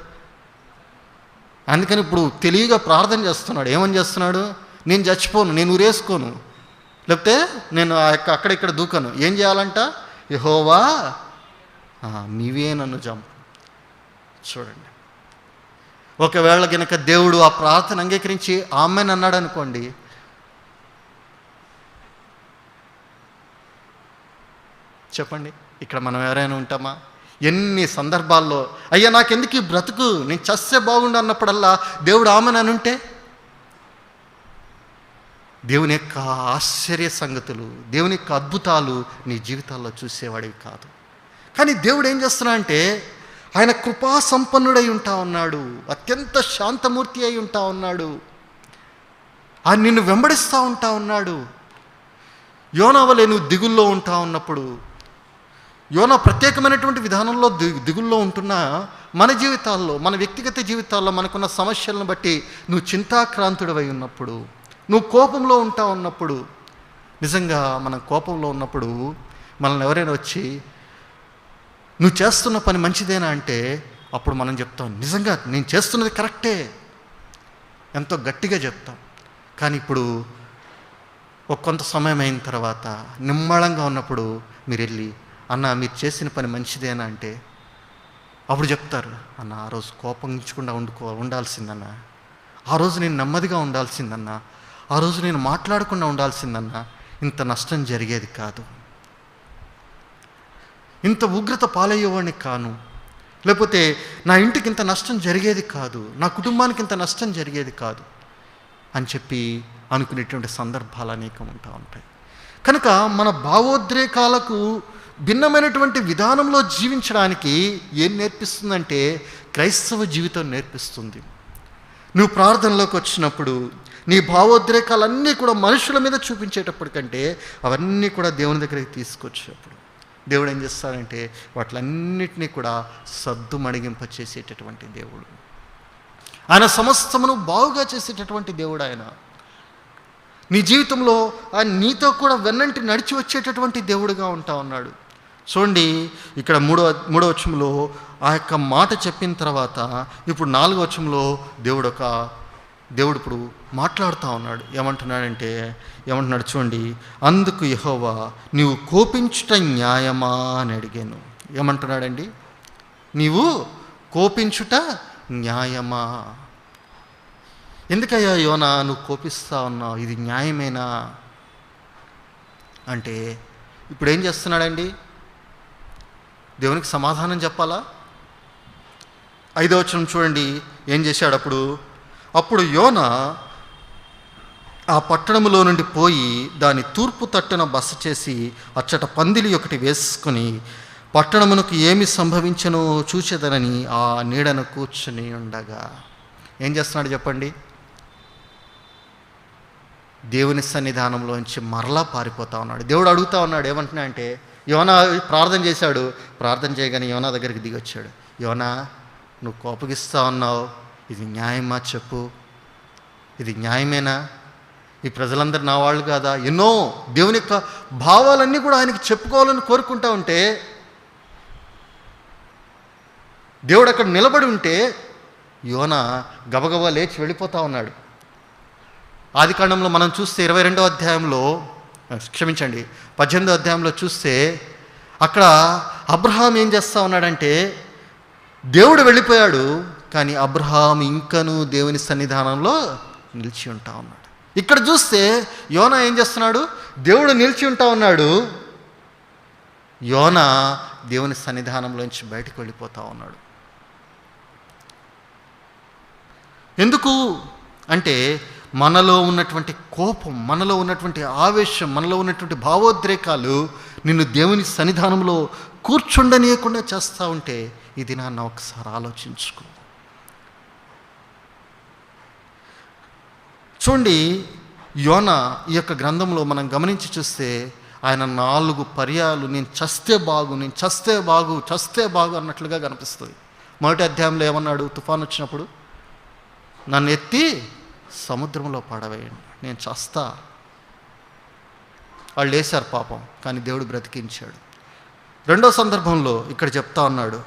అందుకని ఇప్పుడు తెలివిగా ప్రార్థన చేస్తున్నాడు. ఏమని చేస్తున్నాడు? నేను చచ్చిపోను, నేను ఉరేసుకోను, లేకపోతే నేను అక్కడిక్కడ దూకను. ఏం చేయాలంట? యెహోవా నీవే నన్ను చంపు. చూడండి, ఒకవేళ కనుక దేవుడు ఆ ప్రార్థన అంగీకరించి ఆమెన్ అన్నాడు అనుకోండి, చెప్పండి ఇక్కడ మనం ఎవరైనా ఉంటామా? ఎన్ని సందర్భాల్లో అయ్యా నాకెందుకు ఈ బ్రతుకు, నేను చస్తే బాగుండు అన్నప్పుడల్లా దేవుడు ఆమెన్ అని ఉంటే, దేవుని యొక్క ఆశ్చర్య సంగతులు, దేవుని యొక్క అద్భుతాలు నీ జీవితాల్లో చూసేవాడివి కాదు. కానీ దేవుడు ఏం చేస్తున్నా అంటే ఆయన కృపా సంపన్నుడై ఉంటా ఉన్నాడు, అత్యంత శాంతమూర్తి అయి ఉంటా ఉన్నాడు. ఆయన నిన్ను వెంబడిస్తూ ఉంటా ఉన్నాడు. యోనా వలె నువ్వు దిగుల్లో ఉంటా ఉన్నప్పుడు, యోనా ప్రత్యేకమైనటువంటి విధానంలో దిగుల్లో ఉంటున్నా, మన జీవితాల్లో, మన వ్యక్తిగత జీవితాల్లో మనకున్న సమస్యలను బట్టి నువ్వు చింతాక్రాంతుడివై ఉన్నప్పుడు, నువ్వు కోపంలో ఉంటా ఉన్నప్పుడు, నిజంగా మనం కోపంలో ఉన్నప్పుడు మనల్ని ఎవరైనా వచ్చి నువ్వు చేస్తున్న పని మంచిదేనా అంటే అప్పుడు మనం చెప్తాం, నిజంగా నేను చేస్తున్నది కరెక్టే, ఎంతో గట్టిగా చెప్తాం. కానీ ఇప్పుడు ఒక కొంత సమయం అయిన తర్వాత నిమ్మళంగా ఉన్నప్పుడు మీరు వెళ్ళి, అన్న మీరు చేసిన పని మంచిదేనా అంటే అప్పుడు చెప్తారు, అన్న ఆ రోజు కోపంచకుండా ఉండాల్సిందన్నా, ఆ రోజు నేను నెమ్మదిగా ఉండాల్సిందన్నా, ఆ రోజు నేను మాట్లాడకుండా ఉండాల్సిందన్నా, ఇంత నష్టం జరిగేది కాదు, ఇంత ఉగ్రత పాలయ్యేవాడిని కాను, లేకపోతే నా ఇంటికి ఇంత నష్టం జరిగేది కాదు, నా కుటుంబానికి ఇంత నష్టం జరిగేది కాదు అని చెప్పి అనుకునేటువంటి సందర్భాలు అనేకం ఉంటా ఉంటాయి. కనుక మన భావోద్రేకాలకు భిన్నమైనటువంటి విధానంలో జీవించడానికి ఏం నేర్పిస్తుందంటే క్రైస్తవ జీవితం నేర్పిస్తుంది. నువ్వు ప్రార్థనలోకి వచ్చినప్పుడు నీ భావోద్రేకాలన్నీ కూడా మనుషుల మీద చూపించేటప్పటికంటే అవన్నీ కూడా దేవుని దగ్గరికి తీసుకొచ్చేటప్పుడు దేవుడు ఏం చేస్తాడంటే వాటిలన్నిటినీ కూడా సద్దుమణిగింప చేసేటటువంటి దేవుడు. ఆయన సమస్తమును బాగుగా చేసేటటువంటి దేవుడు. ఆయన నీ జీవితంలో ఆయన నీతో కూడా వెన్నంటి నడిచి వచ్చేటటువంటి దేవుడుగా ఉంటా ఉన్నాడు. చూడండి, ఇక్కడ మూడో వచనంలో ఆ యొక్క మాట చెప్పిన తర్వాత ఇప్పుడు 4వ వచనంలో దేవుడు ఇప్పుడు మాట్లాడుతూ ఉన్నాడు. ఏమంటున్నాడు చూడండి, అందుకు యెహోవా నీవు కోపించుట న్యాయమా అని అడిగాను. ఏమంటున్నాడండి? నీవు కోపించుట న్యాయమా? ఎందుకయ్యా యోనా నువ్వు కోపిస్తా ఉన్నావు? ఇది న్యాయమేనా అంటే ఇప్పుడు ఏం చేస్తున్నాడండి? దేవునికి సమాధానం చెప్పాలా? 5వ వచనం చూడండి, ఏం చేశాడు? అప్పుడు యోనా ఆ పట్టణములో నుండి పోయి దాని తూర్పు తట్టున బస చేసి అచ్చట పందిలి ఒకటి వేసుకొని పట్టణమునకు ఏమి సంభవించనో చూచెదనని ఆ నీడను కూర్చుని ఉండగా. ఏం చేస్తున్నాడు చెప్పండి? దేవుని సన్నిధానంలోంచి మరలా పారిపోతా ఉన్నాడు. దేవుడు అడుగుతా ఉన్నాడు, ఏమంటున్నా అంటే, యోనా ప్రార్థన చేశాడు. ప్రార్థన చేయగానే యోనా దగ్గరికి దిగొచ్చాడు. యోనా, నువ్వు కోపగిస్తా ఉన్నావు, ఇది న్యాయమా చెప్పు? ఇది న్యాయమేనా? ఈ ప్రజలందరూ నా వాళ్ళు కాదా? ఎన్నో దేవుని యొక్క భావాలన్నీ కూడా ఆయనకి చెప్పుకోవాలని కోరుకుంటా ఉంటే, దేవుడు అక్కడ నిలబడి ఉంటే యోనా గబగబా లేచి వెళ్ళిపోతా ఉన్నాడు. ఆదికాండంలో మనం చూస్తే 22వ అధ్యాయంలో 18వ అధ్యాయంలో చూస్తే అక్కడ అబ్రహాం ఏం చేస్తూ ఉన్నాడంటే, దేవుడు వెళ్ళిపోయాడు కానీ అబ్రహాం ఇంకనూ దేవుని సన్నిధానంలో నిలిచి ఉంటా ఉన్నాడు. ఇక్కడ చూస్తే యోనా ఏం చేస్తున్నాడు? దేవుడు నిలిచి ఉంటా ఉన్నాడు, యోనా దేవుని సన్నిధానంలోంచి బయటకు వెళ్ళిపోతా ఉన్నాడు. ఎందుకు అంటే మనలో ఉన్నటువంటి కోపం, మనలో ఉన్నటువంటి ఆవేశం, మనలో ఉన్నటువంటి భావోద్రేకాలు నిన్ను దేవుని సన్నిధానంలో కూర్చుండనీయకుండా చేస్తూ ఉంటే ఇది నాన్న ఒకసారి ఆలోచించుకో. చూడండి, యోనా ఈ యొక్క గ్రంథంలో మనం గమనించి చూస్తే ఆయన 4 పర్యాలు నేను చస్తే బాగు అన్నట్లుగా కనిపిస్తుంది. మొదటి అధ్యాయంలో ఏమన్నాడు? తుఫాను వచ్చినప్పుడు నన్ను ఎత్తి సముద్రంలో పడవేయండి, నేను చస్తా. వాళ్ళు వేశారు పాపం, కానీ దేవుడు బ్రతికించాడు. రెండో సందర్భంలో ఇక్కడ చెప్తా ఉన్నాడు,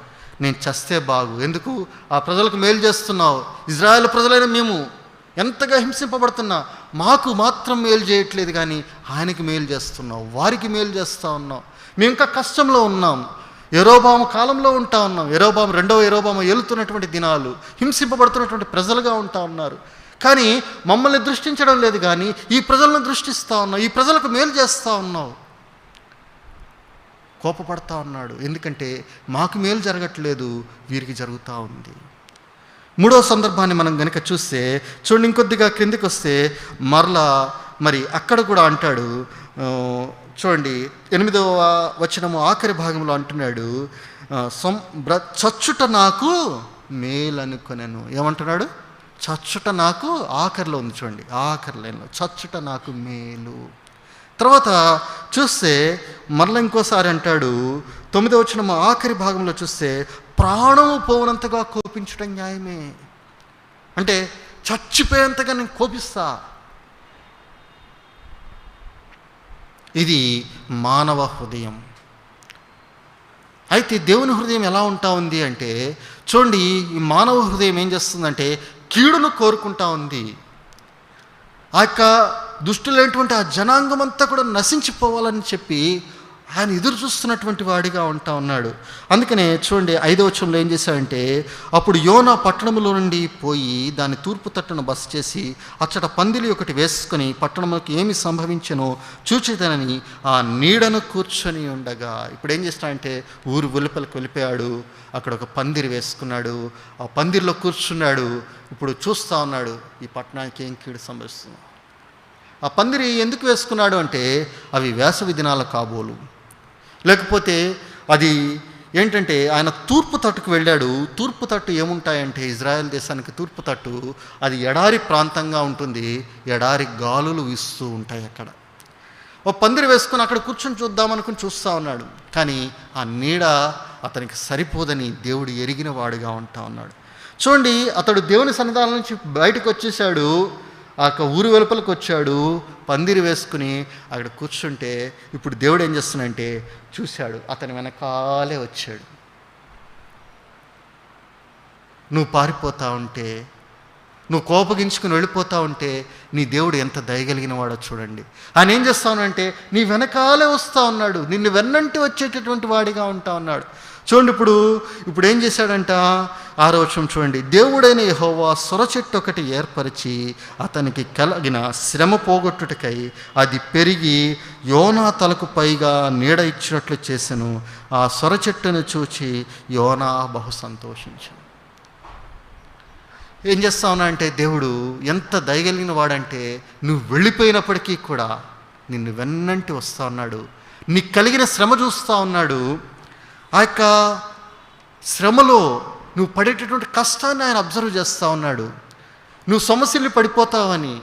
నేను చస్తే బాగు. ఎందుకు? ఆ ప్రజలకు మేలు చేస్తున్నావు. ఇజ్రాయేల్ ప్రజలైన మేము ఎంతగా హింసింపబడుతున్నా మాకు మాత్రం మేలు చేయట్లేదు, కానీ ఆయనకి మేలు చేస్తున్నావు, వారికి మేలు చేస్తూ ఉన్నావు. మేము ఇంకా కష్టంలో ఉన్నాం. యెరోబాము కాలంలో ఉంటా ఉన్నాం. రెండవ యెరోబాము ఏలుతున్నటువంటి దినాలు, హింసింపబడుతున్నటువంటి ప్రజలుగా ఉంటా ఉన్నారు. కానీ మమ్మల్ని దృష్టించడం లేదు, కానీ ఈ ప్రజలను దృష్టిస్తూ ఉన్నావు, ఈ ప్రజలకు మేలు చేస్తూ ఉన్నావు. కోపపడతా ఉన్నాడు, ఎందుకంటే మాకు మేలు జరగట్లేదు, వీరికి జరుగుతూ ఉంది. మూడో సందర్భాన్ని మనం కనుక చూస్తే చూడండి, ఇంకొద్దిగా క్రిందికి వస్తే మరలా మరి అక్కడ కూడా అంటాడు. చూడండి, 8వ వచనము ఆఖరి భాగంలో అంటున్నాడు, చచ్చుట నాకు మేలు అనుకొనెను. ఏమంటున్నాడు? చచ్చుట నాకు, ఆఖరిలో ఉంది చూడండి, ఆఖరి లైన్లో చచ్చుట నాకు మేలు. తర్వాత చూస్తే మరలా ఇంకోసారి అంటాడు, 9వ వచనము ఆఖరి భాగంలో చూస్తే ప్రాణము పోవనంతగా కోపించడం న్యాయమే. అంటే చచ్చిపోయేంతగా నేను కోపిస్తా. ఇది మానవ హృదయం. అయితే దేవుని హృదయం ఎలా ఉంటా ఉంది అంటే, చూడండి, ఈ మానవ హృదయం ఏం చేస్తుందంటే కీడును కోరుకుంటా ఉంది. ఆ యొక్క దుష్టులైనటువంటి ఆ జనాంగం అంతా కూడా నశించిపోవాలని చెప్పి ఆయన ఎదురు చూస్తున్నటువంటి వాడిగా ఉంటా ఉన్నాడు. అందుకనే చూడండి, 5వ వచనంలో ఏం చేశాడంటే, అప్పుడు యోనా పట్టణంలో నుండి పోయి దాని తూర్పు తట్టును బస చేసి అచ్చట పందిలి ఒకటి వేసుకొని పట్టణంలోకి ఏమి సంభవించనో చూచేదనని ఆ నీడను కూర్చొని ఉండగా. ఇప్పుడు ఏం చేస్తాడంటే ఊరు వెలుపలికి వెళ్ళిపోయాడు, అక్కడ ఒక పందిరి వేసుకున్నాడు, ఆ పందిరిలో కూర్చున్నాడు. ఇప్పుడు చూస్తూ ఉన్నాడు ఈ పట్టణానికి ఏం కీడు సంభవిస్తుంది. ఆ పందిరి ఎందుకు వేసుకున్నాడు అంటే అవి వేసవి దినాల కాబోలు, లేకపోతే అది ఏంటంటే ఆయన తూర్పు తట్టుకు వెళ్ళాడు. తూర్పు తట్టు ఏముంటాయంటే ఇజ్రాయెల్ దేశానికి తూర్పు తట్టు అది ఎడారి ప్రాంతంగా ఉంటుంది, ఎడారి గాలులు వీస్తూ ఉంటాయి. అక్కడ ఓ పందిరి వేసుకొని అక్కడ కూర్చొని చూద్దామనుకుని చూస్తూ ఉన్నాడు, కానీ ఆ నీడ అతనికి సరిపోదని దేవుడు ఎరిగిన వాడుగా ఉంటా ఉన్నాడు. చూడండి, అతడు దేవుని సన్నిధానం నుంచి బయటకు వచ్చేసాడు. ఆ ఊరి వెలుపలికి వచ్చాడు, పందిరి వేసుకుని అక్కడ కూర్చుంటే ఇప్పుడు దేవుడు ఏం చేస్తున్నాడంటే చూశాడు, అతని వెనకాలే వచ్చాడు. నువ్వు పారిపోతా ఉంటే, నువ్వు కోపగించుకుని వెళ్ళిపోతా ఉంటే నీ దేవుడు ఎంత దయగలిగిన వాడో చూడండి. ఆయన ఏం చేస్తానంటే నీ వెనకాలే వస్తూ ఉన్నాడు, నిన్ను వెన్నంటి వచ్చేటటువంటి వాడిగా ఉంటా ఉన్నాడు. చూడండి, ఇప్పుడు ఏం చేశాడంట, 6వ వచనం చూడండి. దేవుడైన యెహోవా సొర చెట్టు ఒకటి ఏర్పరిచి అతనికి కలిగిన శ్రమ పోగొట్టుటకై అది పెరిగి యోనా తలకు పైగా నీడ ఇచ్చినట్లు చేసెను. ఆ సొర చెట్టును చూచి యోనా బహు సంతోషించాను. ఏం చేస్తా ఉన్నా అంటే దేవుడు ఎంత దయగలిగిన వాడంటే నువ్వు వెళ్ళిపోయినప్పటికీ కూడా నిన్ను వెన్నంటి వస్తూ ఉన్నాడు, నీకు కలిగిన శ్రమ చూస్తూ ఉన్నాడు. ఆ యొక్క శ్రమలో నువ్వు పడేటటువంటి కష్టాన్ని ఆయన అబ్జర్వ్ చేస్తూ ఉన్నాడు. నువ్వు సమస్యలు పడిపోతావని,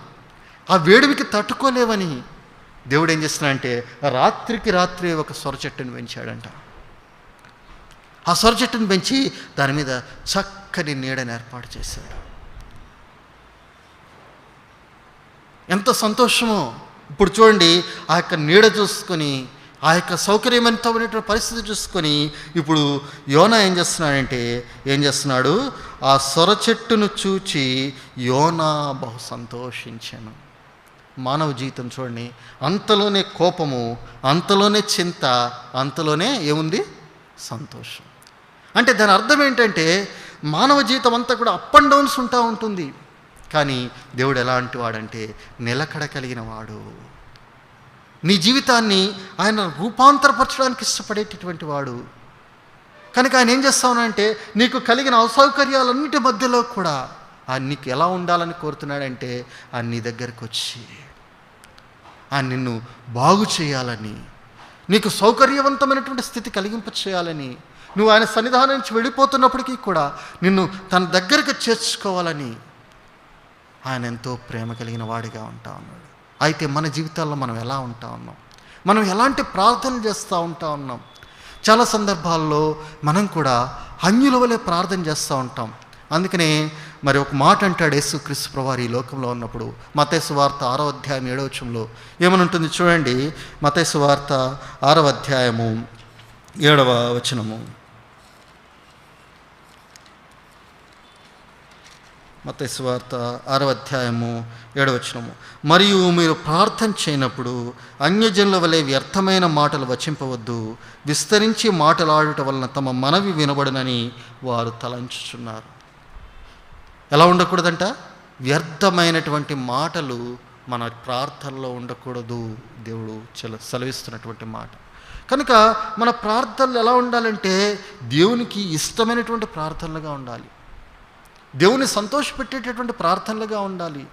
ఆ వేడిమికి తట్టుకోలేవని దేవుడు ఏం చేస్తున్నాడంటే రాత్రికి రాత్రి ఒక సొర చెట్టును పెంచాడంట. ఆ సొర చెట్టును పెంచి దాని మీద చక్కని నీడని ఏర్పాటు చేశాడు. ఎంత సంతోషమో! ఇప్పుడు చూడండి, ఆ యొక్క నీడ చూసుకొని, ఆ యొక్క సౌకర్యవంతమైనటువంటి పరిస్థితి చూసుకొని ఇప్పుడు యోనా ఏం చేస్తున్నాడు, ఆ సొర చెట్టును చూచి యోనా బహు సంతోషించాను. మానవ జీవితం చూడండి, అంతలోనే కోపము, అంతలోనే చింత, అంతలోనే ఏముంది సంతోషం. అంటే దాని అర్థం ఏంటంటే మానవ జీవితం అంతా కూడా అప్ అండ్ డౌన్స్ ఉంటా ఉంటుంది. కానీ దేవుడు ఎలాంటి వాడంటే నిలకడ కలిగిన వాడు. నీ జీవితాన్ని ఆయన రూపాంతరపరచడానికి ఇష్టపడేటటువంటి వాడు. కనుక ఆయన ఏం చేస్తానంటే నీకు కలిగిన అసౌకర్యాలన్నిటి మధ్యలో కూడా ఆయన నీకు ఎలా ఉండాలని కోరుతున్నాడంటే ఆయన నీ దగ్గరికి వచ్చి ఆయన నిన్ను బాగు చేయాలని, నీకు సౌకర్యవంతమైనటువంటి స్థితి కలిగింప చేయాలని, నువ్వు ఆయన సన్నిధానం నుంచి వెళ్ళిపోతున్నప్పటికీ కూడా నిన్ను తన దగ్గరికి చేర్చుకోవాలని ఆయన ఎంతో ప్రేమ కలిగిన వాడిగా ఉంటా ఉన్నాడు. అయితే మన జీవితాల్లో మనం ఎలా ఉంటా ఉన్నాం, మనం ఎలాంటి ప్రార్థనలు చేస్తూ ఉంటా ఉన్నాం. చాలా సందర్భాల్లో మనం కూడా అన్యుల వలె ప్రార్థన చేస్తూ ఉంటాం. అందుకనే మరి ఒక మాట అంటాడు యేసుక్రీస్తు ప్రభువారు ఈ లోకంలో ఉన్నప్పుడు. మత్తయి సువార్త 6వ అధ్యాయం 7వ వచనంలో ఏమని ఉంటుంది చూడండి. మత్తయి సువార్త 6వ అధ్యాయము 7వ వచనము. మత్తయి సువార్త 6వ అధ్యాయము 7వ వచనము. మరియు మీరు ప్రార్థన చేయనప్పుడు అన్యజనుల వలె వ్యర్థమైన మాటలు వచింపవద్దు, విస్తరించి మాటలాడుట వలన తమ మనవి వినబడునని వారు తలంచుచున్నారు. ఎలా ఉండకూడదంట? వ్యర్థమైనటువంటి మాటలు మన ప్రార్థనలో ఉండకూడదు. దేవుడు సెలవిస్తున్నటువంటి మాట. కనుక మన ప్రార్థనలు ఎలా ఉండాలంటే దేవునికి ఇష్టమైనటువంటి ప్రార్థనలుగా ఉండాలి, దేవుని సంతోషపెట్టేటటువంటి ప్రార్థనలుగా ఉండాలి.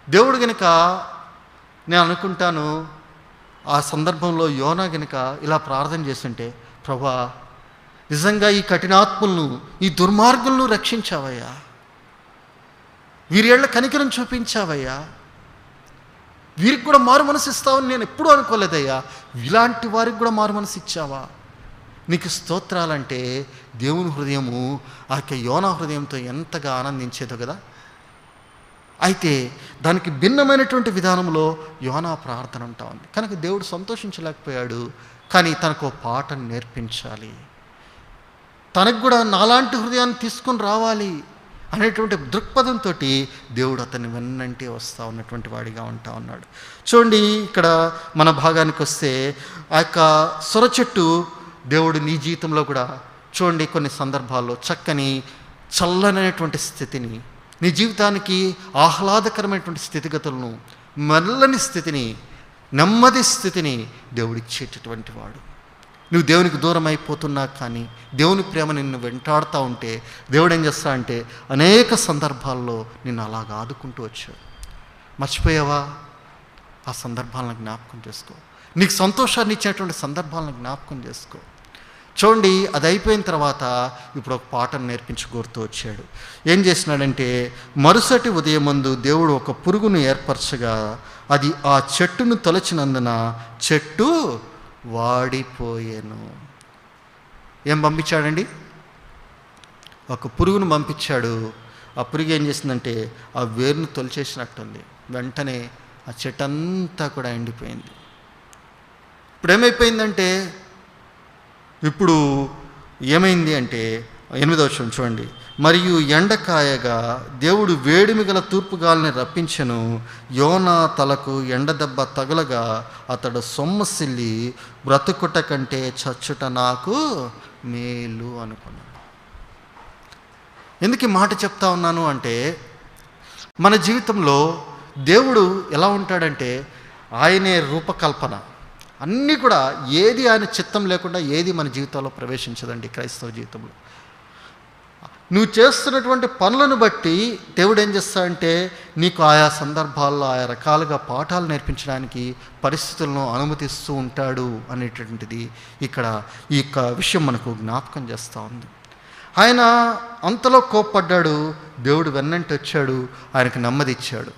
దేవుడు గనుక, నేను అనుకుంటాను ఆ సందర్భంలో యోనా గనుక ఇలా ప్రార్థన చేస్తుంటే, ప్రభువా నిజంగా ఈ కఠినాత్ములను, ఈ దుర్మార్గులను రక్షించావయ్యా, వీరేళ్ల కనికరం చూపించావయ్యా, వీరికి కూడా మారు మనసు ఇస్తావని నేను ఎప్పుడూ అనుకోలేదయ్యా, ఇలాంటి వారికి కూడా మారు మనసు ఇచ్చావా, నీకు స్తోత్రాలంటే దేవుని హృదయము ఆ యొక్క యోనా హృదయంతో ఎంతగా ఆనందించేదో కదా. అయితే దానికి భిన్నమైనటువంటి విధానంలో యోనా ప్రార్థన ఉంటా ఉంది. కనుక దేవుడు సంతోషించలేకపోయాడు. కానీ తనకు పాటను నేర్పించాలి, తనకు కూడా నాలాంటి హృదయాన్ని తీసుకొని రావాలి అనేటువంటి దృక్పథంతో దేవుడు అతన్ని వెన్నంటే వస్తూ ఉన్నటువంటి వాడిగా ఉంటా ఉన్నాడు. చూడండి, ఇక్కడ మన భాగానికి వస్తే ఆ యొక్క సొర చెట్టు దేవుడు నీ జీవితంలో కూడా చూడండి కొన్ని సందర్భాల్లో చక్కని చల్లనైనటువంటి స్థితిని, నీ జీవితానికి ఆహ్లాదకరమైనటువంటి స్థితిగతులను, మెల్లని స్థితిని, నెమ్మది స్థితిని దేవుడిచ్చేటటువంటి వాడు. నువ్వు దేవునికి దూరం అయిపోతున్నా కానీ దేవుని ప్రేమ నిన్ను వెంటాడుతూ ఉంటే దేవుడు ఏం చేస్తా అంటే అనేక సందర్భాల్లో నిన్ను అలాగ ఆదుకుంటూ వచ్చాడు. మర్చిపోయావా? ఆ సందర్భాలను జ్ఞాపకం చేసుకో. నీకు సంతోషాన్ని ఇచ్చేటువంటి సందర్భాలను జ్ఞాపకం చేసుకో. చూడండి, అది అయిపోయిన తర్వాత ఇప్పుడు ఒక పాటను నేర్పించి కోరుతూ వచ్చాడు. ఏం చేసినాడంటే, మరుసటి ఉదయం ముందు దేవుడు ఒక పురుగును ఏర్పరచగా అది ఆ చెట్టును తొలచినందున చెట్టు వాడిపోయాను. ఏం పంపించాడండి? ఒక పురుగును పంపించాడు. ఆ పురుగు ఏం చేసిందంటే ఆ వేరును తొలిచేసినట్టుంది. వెంటనే ఆ చెట్టు అంతా కూడా ఎండిపోయింది. ఇప్పుడు ఏమైపోయిందంటే, ఇప్పుడు ఏమైంది అంటే 8వ వచనం చూడండి. మరియు ఎండకాయగా దేవుడు వేడిమి గల తూర్పు గాలిని రప్పించెను. యోనా తలకు ఎండదెబ్బ తగులగా అతడు సొమ్మసిల్లి బ్రతుకుట కంటే చచ్చుట నాకు మేలు అనుకున్నాడు. ఎందుకు ఈ మాట చెప్తా ఉన్నాను అంటే, మన జీవితంలో దేవుడు ఎలా ఉంటాడంటే ఆయనే రూపకల్పన. అన్నీ కూడా ఏది ఆయన చిత్తం లేకుండా ఏది మన జీవితంలో ప్రవేశించదండి. క్రైస్తవ జీవితంలో నువ్వు చేస్తున్నటువంటి పనులను బట్టి దేవుడు ఏం చేస్తాడంటే నీకు ఆయా సందర్భాల్లో ఆయా రకాలుగా పాఠాలు నేర్పించడానికి పరిస్థితులను అనుమతిస్తూ ఉంటాడు అనేటువంటిది ఇక్కడ ఈ యొక్క విషయం మనకు జ్ఞాపకం చేస్తూ ఉంది. ఆయన అంతలో కోప్పడ్డాడు, దేవుడు వెన్నంటి వచ్చాడు, ఆయనకు నెమ్మది ఇచ్చాడు.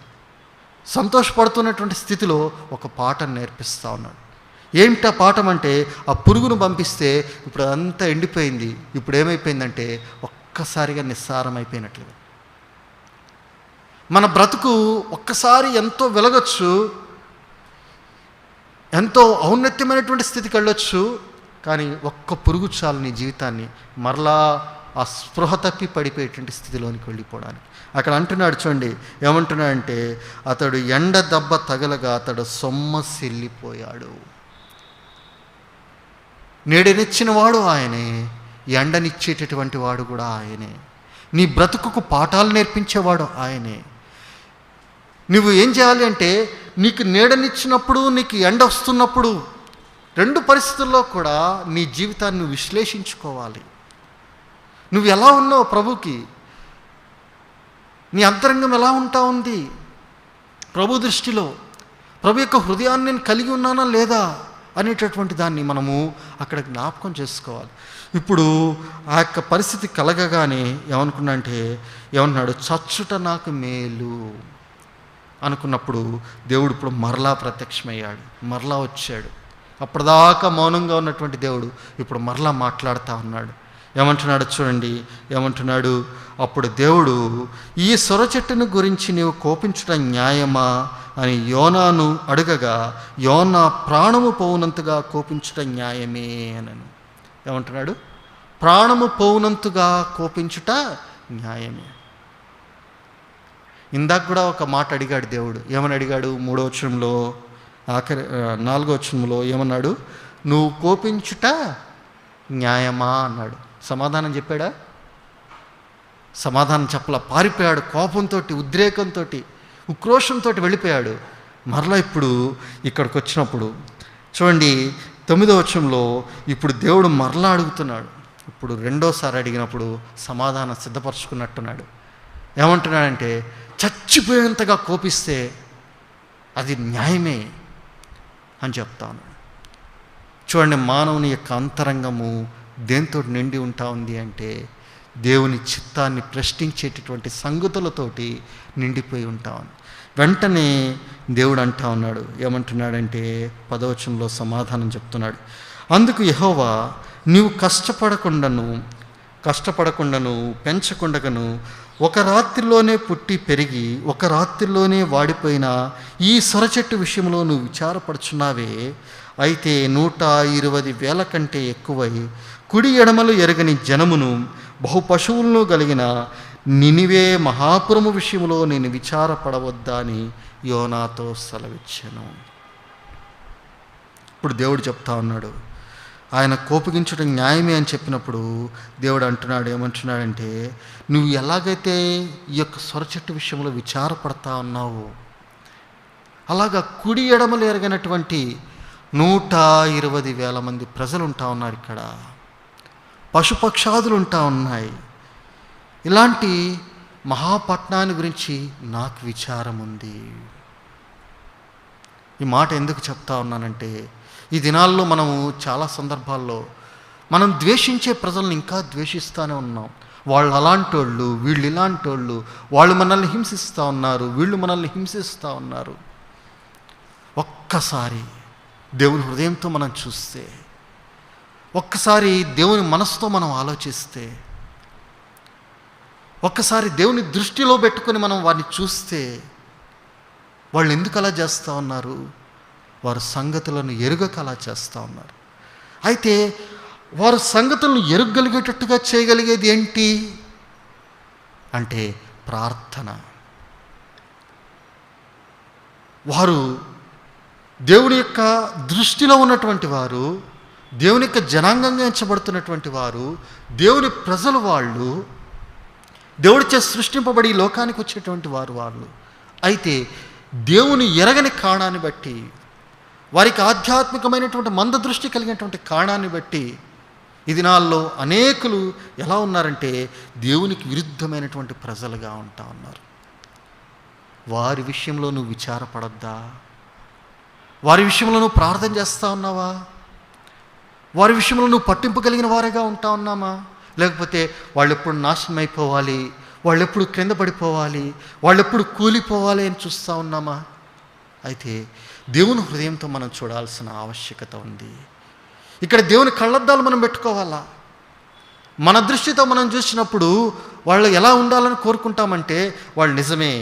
సంతోషపడుతున్నటువంటి స్థితిలో ఒక పాఠం నేర్పిస్తూ ఉన్నాడు. ఏమిటా పాఠం అంటే, ఆ పురుగును పంపిస్తే ఇప్పుడు అంతా ఎండిపోయింది, ఇప్పుడు ఏమైపోయిందంటే ఒక్కసారిగా నిస్సారమైపోయినట్లుగా. మన బ్రతుకు ఒక్కసారి ఎంతో వెలగొచ్చు, ఎంతో ఔన్నత్యమైనటువంటి స్థితికి వెళ్ళొచ్చు, కానీ ఒక్క పురుగు చాలు నీ జీవితాన్ని మరలా ఆ స్పృహ తప్పి పడిపోయేటువంటి స్థితిలోనికి వెళ్ళిపోవడానికి. అక్కడ అంటున్నాడు చూడండి, ఏమంటున్నాడంటే అతడు ఎండ దెబ్బ తగలగా అతడు సొమ్మసిల్లిపోయాడు. నీడనిచ్చిన వాడు ఆయనే, ఎండనిచ్చేటటువంటి వాడు కూడా ఆయనే, నీ బ్రతుకుకు పాఠాలు నేర్పించేవాడు ఆయనే. నువ్వు ఏం చేయాలి అంటే, నీకు నీడనిచ్చినప్పుడు నీకు ఎండ వస్తున్నప్పుడు రెండు పరిస్థితుల్లో కూడా నీ జీవితాన్ని విశ్లేషించుకోవాలి. నువ్వు ఎలా ఉన్నావు ప్రభుకి, నీ అంతరంగం ఎలా ఉంటా ఉంది ప్రభు దృష్టిలో, ప్రభు యొక్క హృదయాన్ని నేను కలిగి ఉన్నానా లేదా అనేటటువంటి దాన్ని మనము అక్కడ జ్ఞాపకం చేసుకోవాలి. ఇప్పుడు ఆ యొక్క పరిస్థితి కలగగానే ఏమనుకున్నా అంటే, ఏమన్నాడు, చచ్చుట నాకు మేలు అనుకున్నప్పుడు దేవుడు ఇప్పుడు మరలా ప్రత్యక్షమయ్యాడు, మరలా వచ్చాడు. అప్పటిదాకా మౌనంగా ఉన్నటువంటి దేవుడు ఇప్పుడు మరలా మాట్లాడుతూ ఉన్నాడు. ఏమంటున్నాడు చూడండి, ఏమంటున్నాడు, అప్పుడు దేవుడు ఈ సొర చెట్టును గురించి నీవు కోపించడం న్యాయమా అని యోనాను అడగగా, యోనా ప్రాణము పోవునంతగా కోపించడం న్యాయమే అని. ఏమంటున్నాడు, ప్రాణము పోవునంతగా కోపించుట న్యాయమే. ఇందాక కూడా ఒక మాట అడిగాడు దేవుడు. ఏమని అడిగాడు? 3వ వచనంలో, ఆఖరి 4వ వచనంలో ఏమన్నాడు, నువ్వు కోపించుట న్యాయమా అన్నాడు. సమాధానం చెప్పాడా? సమాధానం చెప్పలా, పారిపోయాడు. కోపంతో, ఉద్రేకంతో, ఉక్రోషంతో వెళ్ళిపోయాడు. మరలా ఇప్పుడు ఇక్కడికి వచ్చినప్పుడు చూడండి 9వ వచనంలో ఇప్పుడు దేవుడు మరలా అడుగుతున్నాడు. ఇప్పుడు రెండోసారి అడిగినప్పుడు సమాధానం సిద్ధపరచుకున్నట్టున్నాడు. ఏమంటున్నాడంటే, చచ్చిపోయేంతగా కోపిస్తే అది న్యాయమే అని చెప్తాను. చూడండి, మానవుని యొక్క అంతరంగము దేంతో నిండి ఉంటా ఉంది అంటే దేవుని చిత్తాన్ని ప్రశ్నించేటటువంటి సంగతులతోటి నిండిపోయి ఉంటా ఉంది. వెంటనే దేవుడు అంటా ఉన్నాడు, ఏమంటున్నాడంటే 10వ వచనంలో సమాధానం చెప్తున్నాడు. అందుకు యెహోవా, నీవు కష్టపడకుండాను పెంచకుండగను ఒక రాత్రిలోనే పుట్టి పెరిగి ఒక రాత్రిలోనే వాడిపోయిన ఈ సొర చెట్టు విషయంలో నువ్వు విచారపడుచున్నావే, అయితే 120,000 కంటే ఎక్కువై కుడి ఎడమలు ఎరగని జనమును బహు పశువులను కలిగిన నినివే మహాపురము విషయంలో నేను విచారపడవద్దా అని యోనాతో సెలవిచ్చాను. ఇప్పుడు దేవుడు చెప్తా ఉన్నాడు, ఆయన కోపగించడం న్యాయమే అని చెప్పినప్పుడు దేవుడు అంటున్నాడు, ఏమంటున్నాడంటే, నువ్వు ఎలాగైతే ఈ యొక్క సొర చెట్టు విషయంలో విచారపడతా ఉన్నావు, అలాగా కుడి ఎడమలు ఎరగనటువంటి 120,000 మంది ప్రజలు ఉంటా ఉన్నారు, ఇక్కడ పశుపక్షాదులు ఉంటా ఉన్నాయి. ఇలాంటి మహాపట్నాన్ని గురించి నాకు విచారం ఉంది. ఈ మాట ఎందుకు చెప్తా ఉన్నానంటే, ఈ దినాల్లో మనము చాలా సందర్భాల్లో మనం ద్వేషించే ప్రజలను ఇంకా ద్వేషిస్తూనే ఉన్నాం. వాళ్ళు అలాంటి వాళ్ళు, వీళ్ళు ఇలాంటి వాళ్ళు, వాళ్ళు మనల్ని హింసిస్తూ ఉన్నారు, వీళ్ళు మనల్ని హింసిస్తూ ఉన్నారు. ఒక్కసారి దేవుని హృదయంతో మనం చూస్తే, ఒక్కసారి దేవుని మనసుతో మనం ఆలోచిస్తే, ఒక్కసారి దేవుని దృష్టిలో పెట్టుకొని మనం వారిని చూస్తే వాళ్ళు ఎందుకు అలా చేస్తూ ఉన్నారు? వారు సంగతులను ఎరుగక అలా చేస్తూ ఉన్నారు. అయితే వారు సంగతులను ఎరుగగలిగేటట్టుగా చేయగలిగేది ఏంటి అంటే ప్రార్థన. వారు దేవుని యొక్క దృష్టిలో ఉన్నటువంటి వారు, దేవుని యొక్క జనాంగంగా ఎంచబడుతున్నటువంటి వారు, దేవుని ప్రజలు, వాళ్ళు దేవుడిచే సృష్టింపబడి ఈ లోకానికి వచ్చేటువంటి వాళ్ళు. అయితే దేవుని ఎరగని కారణాన్ని బట్టి, వారికి ఆధ్యాత్మికమైనటువంటి మంద దృష్టి కలిగినటువంటి కారణాన్ని బట్టి ఈ దినాల్లో అనేకులు ఎలా ఉన్నారంటే దేవునికి విరుద్ధమైనటువంటి ప్రజలుగా ఉంటా ఉన్నారు. వారి విషయంలో నువ్వు విచారపడద్దా? వారి విషయంలో నువ్వు ప్రార్థన చేస్తూ ఉన్నావా? వారి విషయంలో నువ్వు పట్టింపు కలిగిన వారిగా ఉంటా ఉన్నామా? లేకపోతే వాళ్ళు ఎప్పుడు నాశనం అయిపోవాలి, వాళ్ళు ఎప్పుడు క్రింద పడిపోవాలి, వాళ్ళు ఎప్పుడు కూలిపోవాలి అని చూస్తూ ఉన్నామా? అయితే దేవుని హృదయంతో మనం చూడాల్సిన ఆవశ్యకత ఉంది. ఇక్కడ దేవుని కళ్ళద్దాలు మనం పెట్టుకోవాలా. మన దృష్టితో మనం చూసినప్పుడు వాళ్ళు ఎలా ఉండాలని కోరుకుంటామంటే వాళ్ళు నిజమే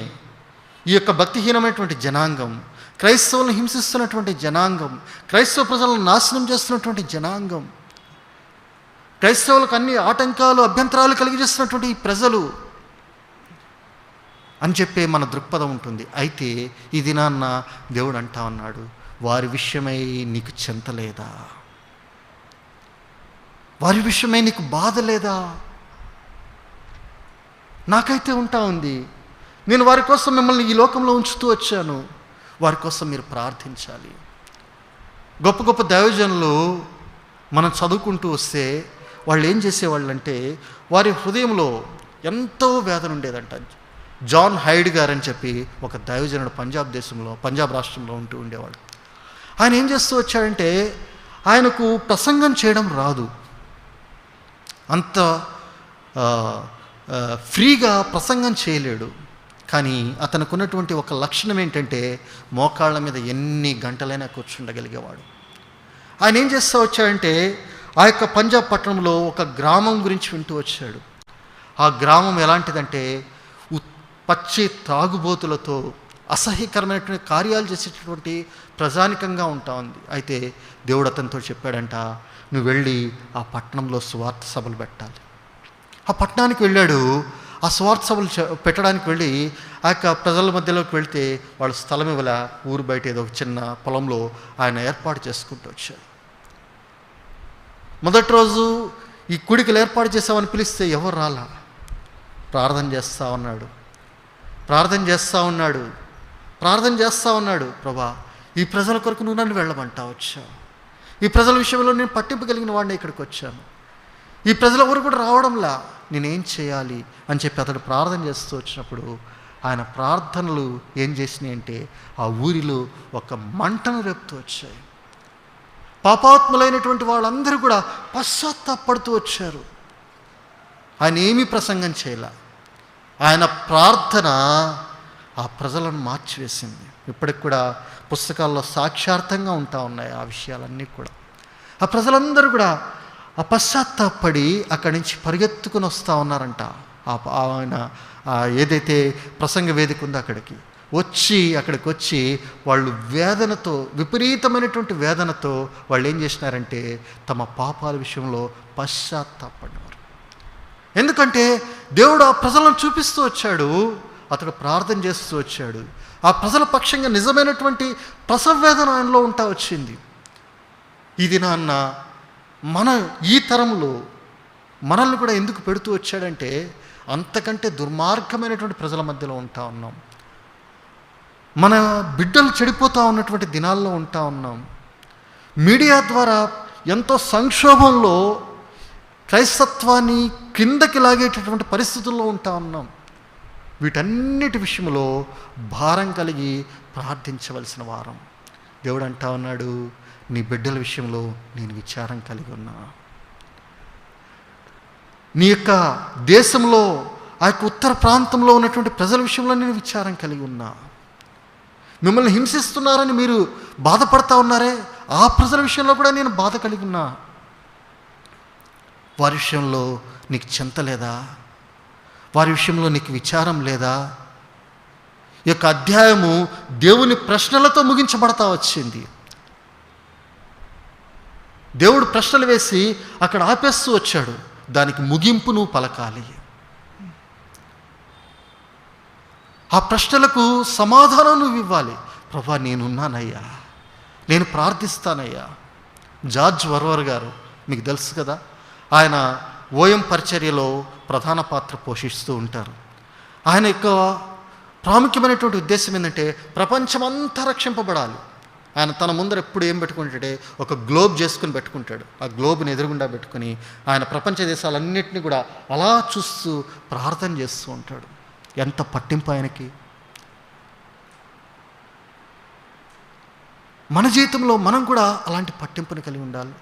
ఈ యొక్క భక్తిహీనమైనటువంటి జనాంగం, క్రైస్తవులను హింసిస్తున్నటువంటి జనాంగం, క్రైస్తవ ప్రజలను నాశనం చేస్తున్నటువంటి జనాంగం, క్రైస్తవులకు అన్ని ఆటంకాలు అభ్యంతరాలు కలిగజేస్తున్నటువంటి ఈ ప్రజలు అని చెప్పే మన దృక్పథం ఉంటుంది. అయితే ఈ దినాన్న దేవుడు అంటా ఉన్నాడు, వారి విషయమై నీకు చింత లేదా? వారి విషయమై నీకు బాధ లేదా? నాకైతే ఉంటా ఉంది. నేను వారి కోసం మిమ్మల్ని ఈ లోకంలో ఉంచుతూ వచ్చాను. వారి కోసం మీరు ప్రార్థించాలి. గొప్ప గొప్ప దైవజనులు మనం చదువుకుంటూ వస్తే వాళ్ళు ఏం చేసేవాళ్ళంటే వారి హృదయంలో ఎంతో వేదన ఉండేదంట. జాన్ హైడ్ గారు అని చెప్పి ఒక దైవజనుడు పంజాబ్ రాష్ట్రంలో ఉంటూ ఉండేవాడు. ఆయన ఏం చేస్తూ వచ్చాడంటే ఆయనకు ప్రసంగం చేయడం రాదు, అంత ఫ్రీగా ప్రసంగం చేయలేడు. కానీ అతనికి ఉన్నటువంటి ఒక లక్షణం ఏంటంటే మోకాళ్ళ మీద ఎన్ని గంటలైనా కూర్చుండగలిగేవాడు. ఆయన ఏం చేస్తూ వచ్చాడంటే ఆ యొక్క పంజాబ్ పట్టణంలో ఒక గ్రామం గురించి వింటూ వచ్చాడు. ఆ గ్రామం ఎలాంటిదంటే పచ్చి తాగుబోతులతో అసహ్యకరమైనటువంటి కార్యాలు చేసేటటువంటి ప్రజానికంగా ఉంటా ఉంది. అయితే దేవుడు అతనితో చెప్పాడంట, నువ్వు వెళ్ళి ఆ పట్టణంలో సువార్త సభలు పెట్టాలి. ఆ పట్టణానికి వెళ్ళాడు. ఆ స్వార్థ సభలు పెట్టడానికి వెళ్ళి ఆ యొక్క ప్రజల మధ్యలోకి వెళ్తే వాళ్ళ స్థలం ఇవ్వల, ఊరు బయట ఏదో ఒక చిన్న పొలంలో ఆయన ఏర్పాటు చేసుకుంటూ వచ్చాడు. మొదటి రోజు ఈ కుడికలు ఏర్పాటు చేసామని పిలిస్తే ఎవరు రాలా. ప్రార్థన చేస్తూ ఉన్నాడు. ప్రభా, ఈ ప్రజల కొరకు నువ్వు నన్ను వెళ్ళమంటా వచ్చావు. ఈ ప్రజల విషయంలో నేను పట్టింపు కలిగిన వాడిని ఇక్కడికి వచ్చాను. ఈ ప్రజల ఊరు కూడా రావడంలా, నేనేం చేయాలి అని చెప్పి అతడు ప్రార్థన చేస్తూ వచ్చినప్పుడు ఆయన ప్రార్థనలు ఏం చేసినాయి అంటే ఆ ఊరిలో ఒక మంటను రేపుతూ వచ్చాయి. పాపాత్ములైనటువంటి వాళ్ళందరూ కూడా పశ్చాత్తాపడుతూ వచ్చారు. ఆయన ఏమీ ప్రసంగం చేయలే. ఆయన ప్రార్థన ఆ ప్రజలను మార్చివేసింది. ఇప్పటికి కూడా పుస్తకాల్లో సాక్షార్థంగా ఉంటా ఉన్నాయి ఆ విషయాలన్నీ కూడా. ఆ ప్రజలందరూ కూడా ఆ పశ్చాత్తాపడి అక్కడి నుంచి పరిగెత్తుకుని వస్తూ ఉన్నారంట. ఆయన ఏదైతే ప్రసంగ వేదిక ఉందో అక్కడికి వచ్చి వాళ్ళు వేదనతో, విపరీతమైనటువంటి వేదనతో వాళ్ళు ఏం చేసినారంటే తమ పాపాల విషయంలో పశ్చాత్తాపడినారు. ఎందుకంటే దేవుడు ఆ ప్రజలను చూపిస్తూ వచ్చాడు, అతడు ప్రార్థన చేస్తూ వచ్చాడు. ఆ ప్రజల పక్షంగా నిజమైనటువంటి ప్రసవ వేదన ఆయనలో ఉంటా వచ్చింది. ఈ దినాన్న మన ఈ తరంలో మనల్ని కూడా ఎందుకు పెడుతూ వచ్చాడంటే అంతకంటే దుర్మార్గమైనటువంటి ప్రజల మధ్యలో ఉంటా ఉన్నాం. మన బిడ్డలు చెడిపోతూ ఉన్నటువంటి దినాల్లో ఉంటా ఉన్నాం. మీడియా ద్వారా ఎంతో సంక్షోభంలో క్రైస్తత్వాన్ని కిందకి లాగేటటువంటి పరిస్థితుల్లో ఉంటా ఉన్నాం. వీటన్నిటి విషయంలో భారం కలిగి ప్రార్థించవలసిన వారం. దేవుడు అంటా ఉన్నాడు, నీ బిడ్డల విషయంలో నేను విచారం కలిగి ఉన్నా. నీ యొక్క దేశంలో ఆ యొక్క ఉత్తర ప్రాంతంలో ఉన్నటువంటి ప్రజల విషయంలో నేను విచారం కలిగి ఉన్నా. మిమ్మల్ని హింసిస్తున్నారని మీరు బాధపడతా ఉన్నారే, ఆ ప్రజల విషయంలో కూడా నేను బాధ కలిగి ఉన్నా. వారి విషయంలో నీకు చింత లేదా? వారి విషయంలో నీకు విచారం లేదా? ఈ యొక్క అధ్యాయము దేవుని ప్రశ్నలతో ముగించబడతా వచ్చింది. దేవుడు ప్రశ్నలు వేసి అక్కడ ఆపేస్తూ వచ్చాడు. దానికి ముగింపు నువ్వు పలకాలి. ఆ ప్రశ్నలకు సమాధానం నువ్వు ఇవ్వాలి. ప్రభా, నేనున్నానయ్యా, నేను ప్రార్థిస్తానయ్యా. జార్జ్ వర్వర్ గారు మీకు తెలుసు కదా, ఆయన ఓఎం పరిచర్యలో ప్రధాన పాత్ర పోషిస్తూ ఉంటారు. ఆయన యొక్క ప్రాముఖ్యమైనటువంటి ఉద్దేశం ఏంటంటే ప్రపంచమంతా రక్షింపబడాలి. ఆయన తన ముందర ఎప్పుడు ఏం పెట్టుకుంటాడే, ఒక గ్లోబ్ చేసుకుని పెట్టుకుంటాడు. ఆ గ్లోబ్ని ఎదురుగుండా పెట్టుకుని ఆయన ప్రపంచ దేశాలన్నింటినీ కూడా అలా చూస్తూ ప్రార్థన చేస్తూ ఉంటాడు. ఎంత పట్టింపు ఆయనకి. మన జీవితంలో మనం కూడా అలాంటి పట్టింపుని కలిగి ఉండాలి.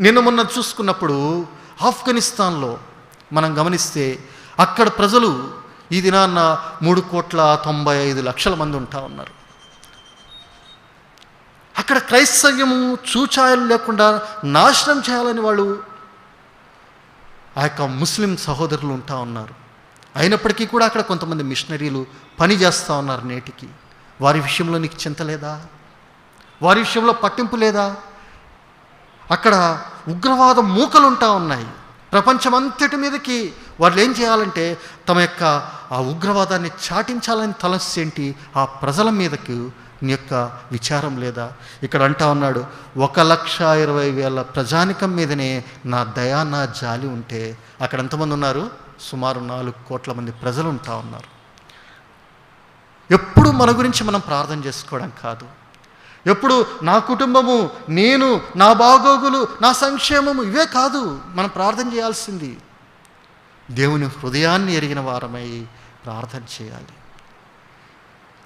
నిన్న మొన్న చూసుకున్నప్పుడు ఆఫ్ఘనిస్తాన్లో మనం గమనిస్తే అక్కడ ప్రజలు ఈ దినాన్న 3,95,00,000 మంది ఉంటా ఉన్నారు. అక్కడ క్రైస్తవ్యము చూచాయలు లేకుండా నాశనం చేయాలని వాళ్ళు ఆ యొక్క ముస్లిం సహోదరులు ఉంటా ఉన్నారు. అయినప్పటికీ కూడా అక్కడ కొంతమంది మిషనరీలు పని చేస్తూ ఉన్నారు నేటికి. వారి విషయంలో నీకు చింత లేదా? వారి విషయంలో పట్టింపు లేదా? అక్కడ ఉగ్రవాద మూకలు ఉంటా ఉన్నాయి. ప్రపంచమంతటి మీదకి వాళ్ళు ఏం చేయాలంటే తమ యొక్క ఆ ఉగ్రవాదాన్ని చాటించాలని తలసేంటి ఆ ప్రజల మీదకు నీ యొక్క విచారం లేదా? ఇక్కడ అంటా ఉన్నాడు, 1,20,000 ప్రజానికం మీదనే నా దయా నా జాలి ఉంటే అక్కడ ఎంతమంది ఉన్నారు? సుమారు 4 కోట్ల మంది ప్రజలు ఉంటా ఉన్నారు. ఎప్పుడు మన గురించి మనం ప్రార్థన చేసుకోవడం కాదు. ఎప్పుడు నా కుటుంబము, నేను, నా బాగోగులు, నా సంక్షేమము ఇవే కాదు మనం ప్రార్థన చేయాల్సింది. దేవుని హృదయాన్ని ఎరిగిన వారమై ప్రార్థన చేయాలి.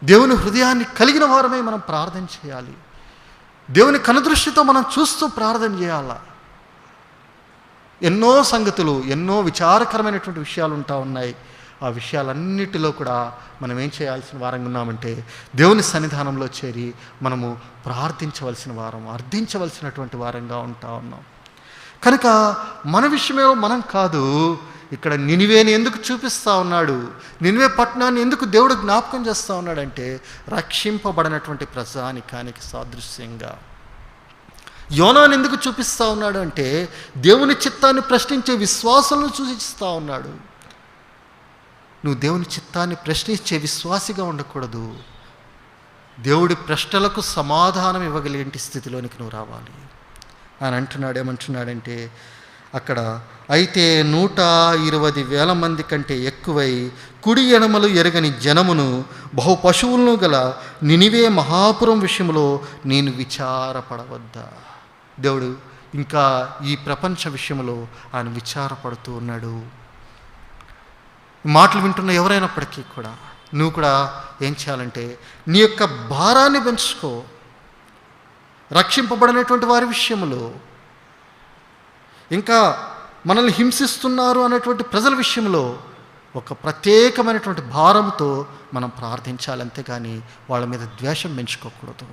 దేవుని హృదయాన్ని కలిగిన వారమై మనం ప్రార్థన చేయాలి. దేవుని కనుదృష్టితో మనం చూస్తూ ప్రార్థన చేయాల. ఎన్నో సంగతులు, ఎన్నో విచారకరమైనటువంటి విషయాలు ఉంటా ఉన్నాయి. ఆ విషయాలన్నిటిలో కూడా మనం ఏం చేయాల్సిన వారంగా ఉన్నామంటే దేవుని సన్నిధానంలో చేరి మనము ప్రార్థించవలసిన వారం, అర్థించవలసినటువంటి వారంగా ఉంటా ఉన్నాం. కనుక మన విషయమే మనం కాదు, ఇక్కడ నినివేని ఎందుకు చూపిస్తూ ఉన్నాడు, నినివే పట్టణాన్ని ఎందుకు దేవుడు జ్ఞాపకం చేస్తూ ఉన్నాడంటే రక్షింపబడినటువంటి ప్రజానికానికి సాదృశ్యంగా. యోనాను ఎందుకు చూపిస్తూ ఉన్నాడు అంటే దేవుని చిత్తాన్ని ప్రశ్నించే విశ్వాసాలను సూచిస్తూ ఉన్నాడు. నువ్వు దేవుని చిత్తాన్ని ప్రశ్నించే విశ్వాసిగా ఉండకూడదు. దేవుడి ప్రశ్నలకు సమాధానం ఇవ్వగలిగే స్థితిలోనికి నువ్వు రావాలి. ఆయన అంటున్నాడు, ఏమంటున్నాడంటే అక్కడ అయితే 120,000 మంది కంటే ఎక్కువై కుడి ఎడమలు ఎరగని జనమును బహు పశువులను గల నినివే మహాపురం విషయంలో నేను విచారపడవద్దా? దేవుడు ఇంకా ఈ ప్రపంచ విషయంలో ఆయన విచారపడుతూ ఉన్నాడు. మాటలు వింటున్న ఎవరైనప్పటికీ కూడా నువ్వు కూడా ఏం చేయాలంటే నీ యొక్క భారాన్ని పెంచుకో. రక్షింపబడినటువంటి వారి విషయంలో, ఇంకా మనల్ని హింసిస్తున్నారు అనేటువంటి ప్రజల విషయంలో ఒక ప్రత్యేకమైనటువంటి భారంతో మనం ప్రార్థించాలి. అంతేగాని వాళ్ళ మీద ద్వేషం పెంచుకోకూడదు.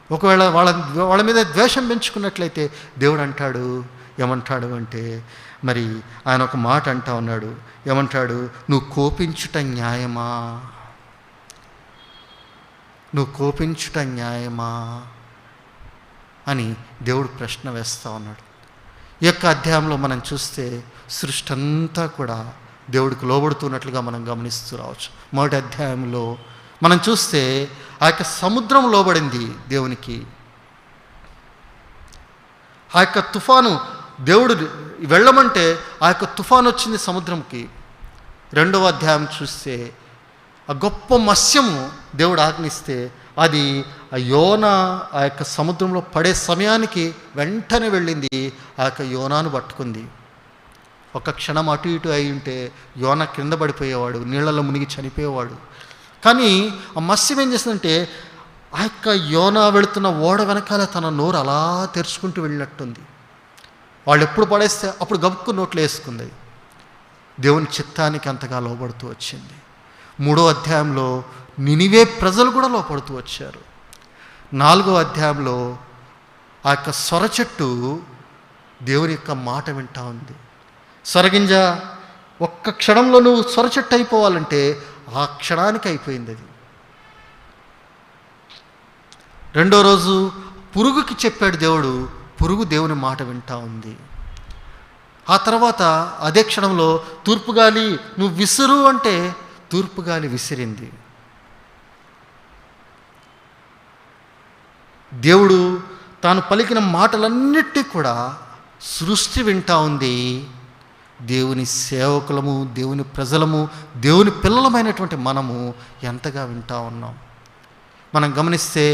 ఒకవేళ వాళ్ళ మీద ద్వేషం పెంచుకున్నట్లయితే దేవుడు అంటాడు, ఏమంటాడు అంటే మరి ఆయన ఒక మాట అంటా ఉన్నాడు. ఏమంటాడు? నువ్వు కోపించుట న్యాయమా? నువ్వు కోపించుట న్యాయమా అని దేవుడు ప్రశ్న వేస్తూ ఉన్నాడు. ఈ యొక్క అధ్యాయంలో మనం చూస్తే సృష్టి అంతా కూడా దేవుడికి లోబడుతున్నట్లుగా మనం గమనిస్తూ రావచ్చు. మొదటి అధ్యాయంలో మనం చూస్తే ఆ యొక్క సముద్రం లోబడింది దేవునికి. ఆ యొక్క తుఫాను దేవుడు వెళ్ళమంటే ఆ యొక్క తుఫాను వచ్చింది సముద్రంకి. రెండవ అధ్యాయం చూస్తే ఆ గొప్ప మత్స్యము దేవుడు ఆజ్ఞిస్తే అది ఆ యోనా ఆ యొక్క సముద్రంలో పడే సమయానికి వెంటనే వెళ్ళింది. ఆ యొక్క యోనాను పట్టుకుంది. ఒక క్షణం అటు ఇటు అయి ఉంటే యోనా కింద పడిపోయేవాడు, నీళ్లలో మునిగి చనిపోయేవాడు. కానీ ఆ మత్స్యం ఏం చేస్తుందంటే ఆ యొక్క యోనా వెళుతున్న ఓడ వెనకాల తన నోరు అలా తెరుచుకుంటూ వెళ్ళినట్టుంది. వాళ్ళు ఎప్పుడు పడేస్తే అప్పుడు గబుక్కు నోట్లో వేసుకుంది. దేవుని చిత్తానికి అంతగా లోపడుతూ వచ్చింది. 3వ అధ్యాయంలో నినివే ప్రజలు కూడా లోపడుతూ వచ్చారు. 4వ అధ్యాయంలో ఆ యొక్క సొర చెట్టు దేవుని యొక్క మాట వింటా ఉంది. సొరగింజ ఒక్క క్షణంలో నువ్వు సొరచెట్టు అయిపోవాలంటే ఆ క్షణానికి అయిపోయింది అది. రెండో రోజు పురుగుకి చెప్పాడు దేవుడు, పురుగు దేవుని మాట వింటా ఉంది. ఆ తర్వాత అదే క్షణంలో తూర్పు గాలి నువ్వు విసురు అంటే తూర్పు గాలి విసిరింది. దేవుడు తాను పలికిన మాటలన్నిటి కూడా సృష్టి వింటా ఉంది. దేవుని సేవకులము, దేవుని ప్రజలము, దేవుని పిల్లలమైనటువంటి మనము ఎంతగా వింటా ఉన్నాం. మనం గమనిస్తే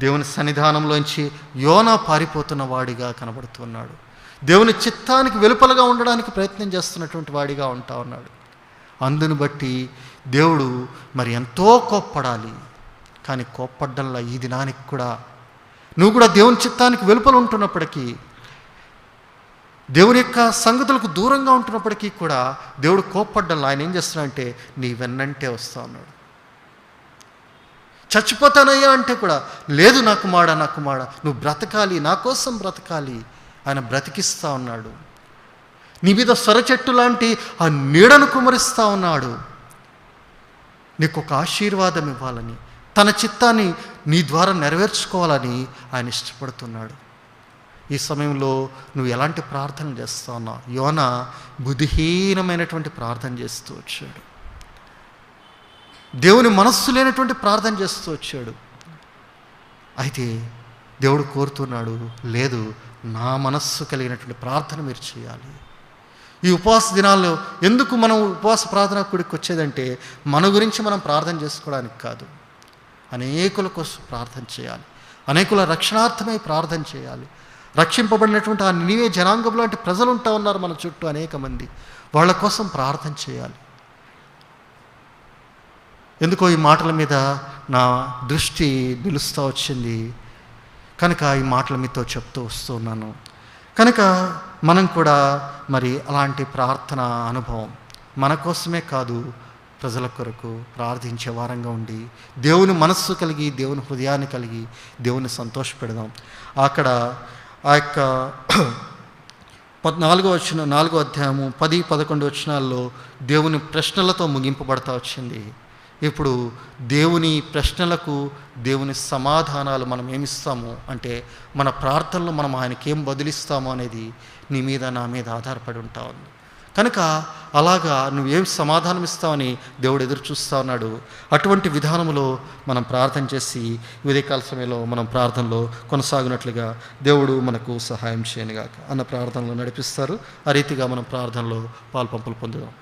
దేవుని సన్నిధానంలోంచి యోనా పారిపోతున్న వాడిగా కనబడుతున్నాడు. దేవుని చిత్తానికి వెలుపలగా ఉండడానికి ప్రయత్నం చేస్తున్నటువంటి వాడిగా ఉంటా ఉన్నాడు. అందును బట్టి దేవుడు మరి ఎంతో కోప్పడాలి. కానీ కోప్పడ్డంలా ఈ దినానికి కూడా నువ్వు కూడా దేవుని చిత్తానికి వెలుపల ఉంటున్నప్పటికీ, దేవుని యొక్క సంగతులకు దూరంగా ఉంటున్నప్పటికీ కూడా దేవుడు కోప్పడ్డంలా ఆయన ఏం చేస్తున్నాడంటే నీ వెన్నంటే వస్తా ఉన్నాడు. చచ్చిపోతానయ్యా అంటే కూడా లేదు, నాకు మాడ నువ్వు బ్రతకాలి, నా కోసం బ్రతకాలి, ఆయన బ్రతికిస్తూ ఉన్నాడు. నీ మీద సొరచెట్టు లాంటి ఆ నీడను కుమరిస్తూ ఉన్నాడు. నీకు ఒక ఆశీర్వాదం ఇవ్వాలని, తన చిత్తాన్ని నీ ద్వారా నెరవేర్చుకోవాలని ఆయన ఇష్టపడుతున్నాడు. ఈ సమయంలో నువ్వు ఎలాంటి ప్రార్థనలు చేస్తూ ఉన్నావు? యోనా బుద్ధిహీనమైనటువంటి ప్రార్థన చేస్తూ వచ్చాడు. దేవుని మనస్సు లేనటువంటి ప్రార్థన చేస్తూ వచ్చాడు. అయితే దేవుడు కోరుతున్నాడు, లేదు, నా మనస్సు కలిగినటువంటి ప్రార్థన మీరు చేయాలి. ఈ ఉపవాస దినాల్లో ఎందుకు మనం ఉపవాస ప్రార్థన కూడికి వచ్చేదంటే మన గురించి మనం ప్రార్థన చేసుకోవడానికి కాదు, అనేకుల కోసం ప్రార్థన చేయాలి, అనేకుల రక్షణార్థమై ప్రార్థన చేయాలి. రక్షింపబడినటువంటి ఆ నినివే జనాంగం లాంటి ప్రజలు ఉంటా ఉన్నారు మన చుట్టూ అనేక మంది, వాళ్ళ కోసం ప్రార్థన చేయాలి. ఎందుకో ఈ మాటల మీద నా దృష్టి నిలుస్తూ వచ్చింది కనుక ఈ మాటలు మీతో చెప్తూ వస్తున్నాను. కనుక మనం కూడా మరి అలాంటి ప్రార్థన అనుభవం మన కోసమే కాదు, ప్రజల కొరకు ప్రార్థించే వారంగా ఉండి దేవుని మనస్సు కలిగి, దేవుని హృదయాన్ని కలిగి దేవుని సంతోషపెడదాం. అక్కడ ఆ యొక్క 4వ అధ్యాయము 10-11 వచనాల్లో దేవుని ప్రశ్నలతో ముగింపబడతా వచ్చింది. ఇప్పుడు దేవుని ప్రశ్నలకు దేవుని సమాధానాలు మనం ఏమిస్తాము అంటే మన ప్రార్థనలు మనం ఆయనకి ఏం బదులిస్తాము అనేది నీ మీద నా మీద ఆధారపడి ఉంటా ఉంది. కనుక అలాగా నువ్వేం సమాధానం ఇస్తావని దేవుడు ఎదురు చూస్తూ ఉన్నాడు. అటువంటి విధానంలో మనం ప్రార్థన చేసి ఉదయకాల సమయంలో మనం ప్రార్థనలో కొనసాగినట్లుగా దేవుడు మనకు సహాయం చేయనుగాక అన్న ప్రార్థనలో నడిపిస్తారు. ఆ రీతిగా మనం ప్రార్థనలో పాల్పంపులు పొందుదాం.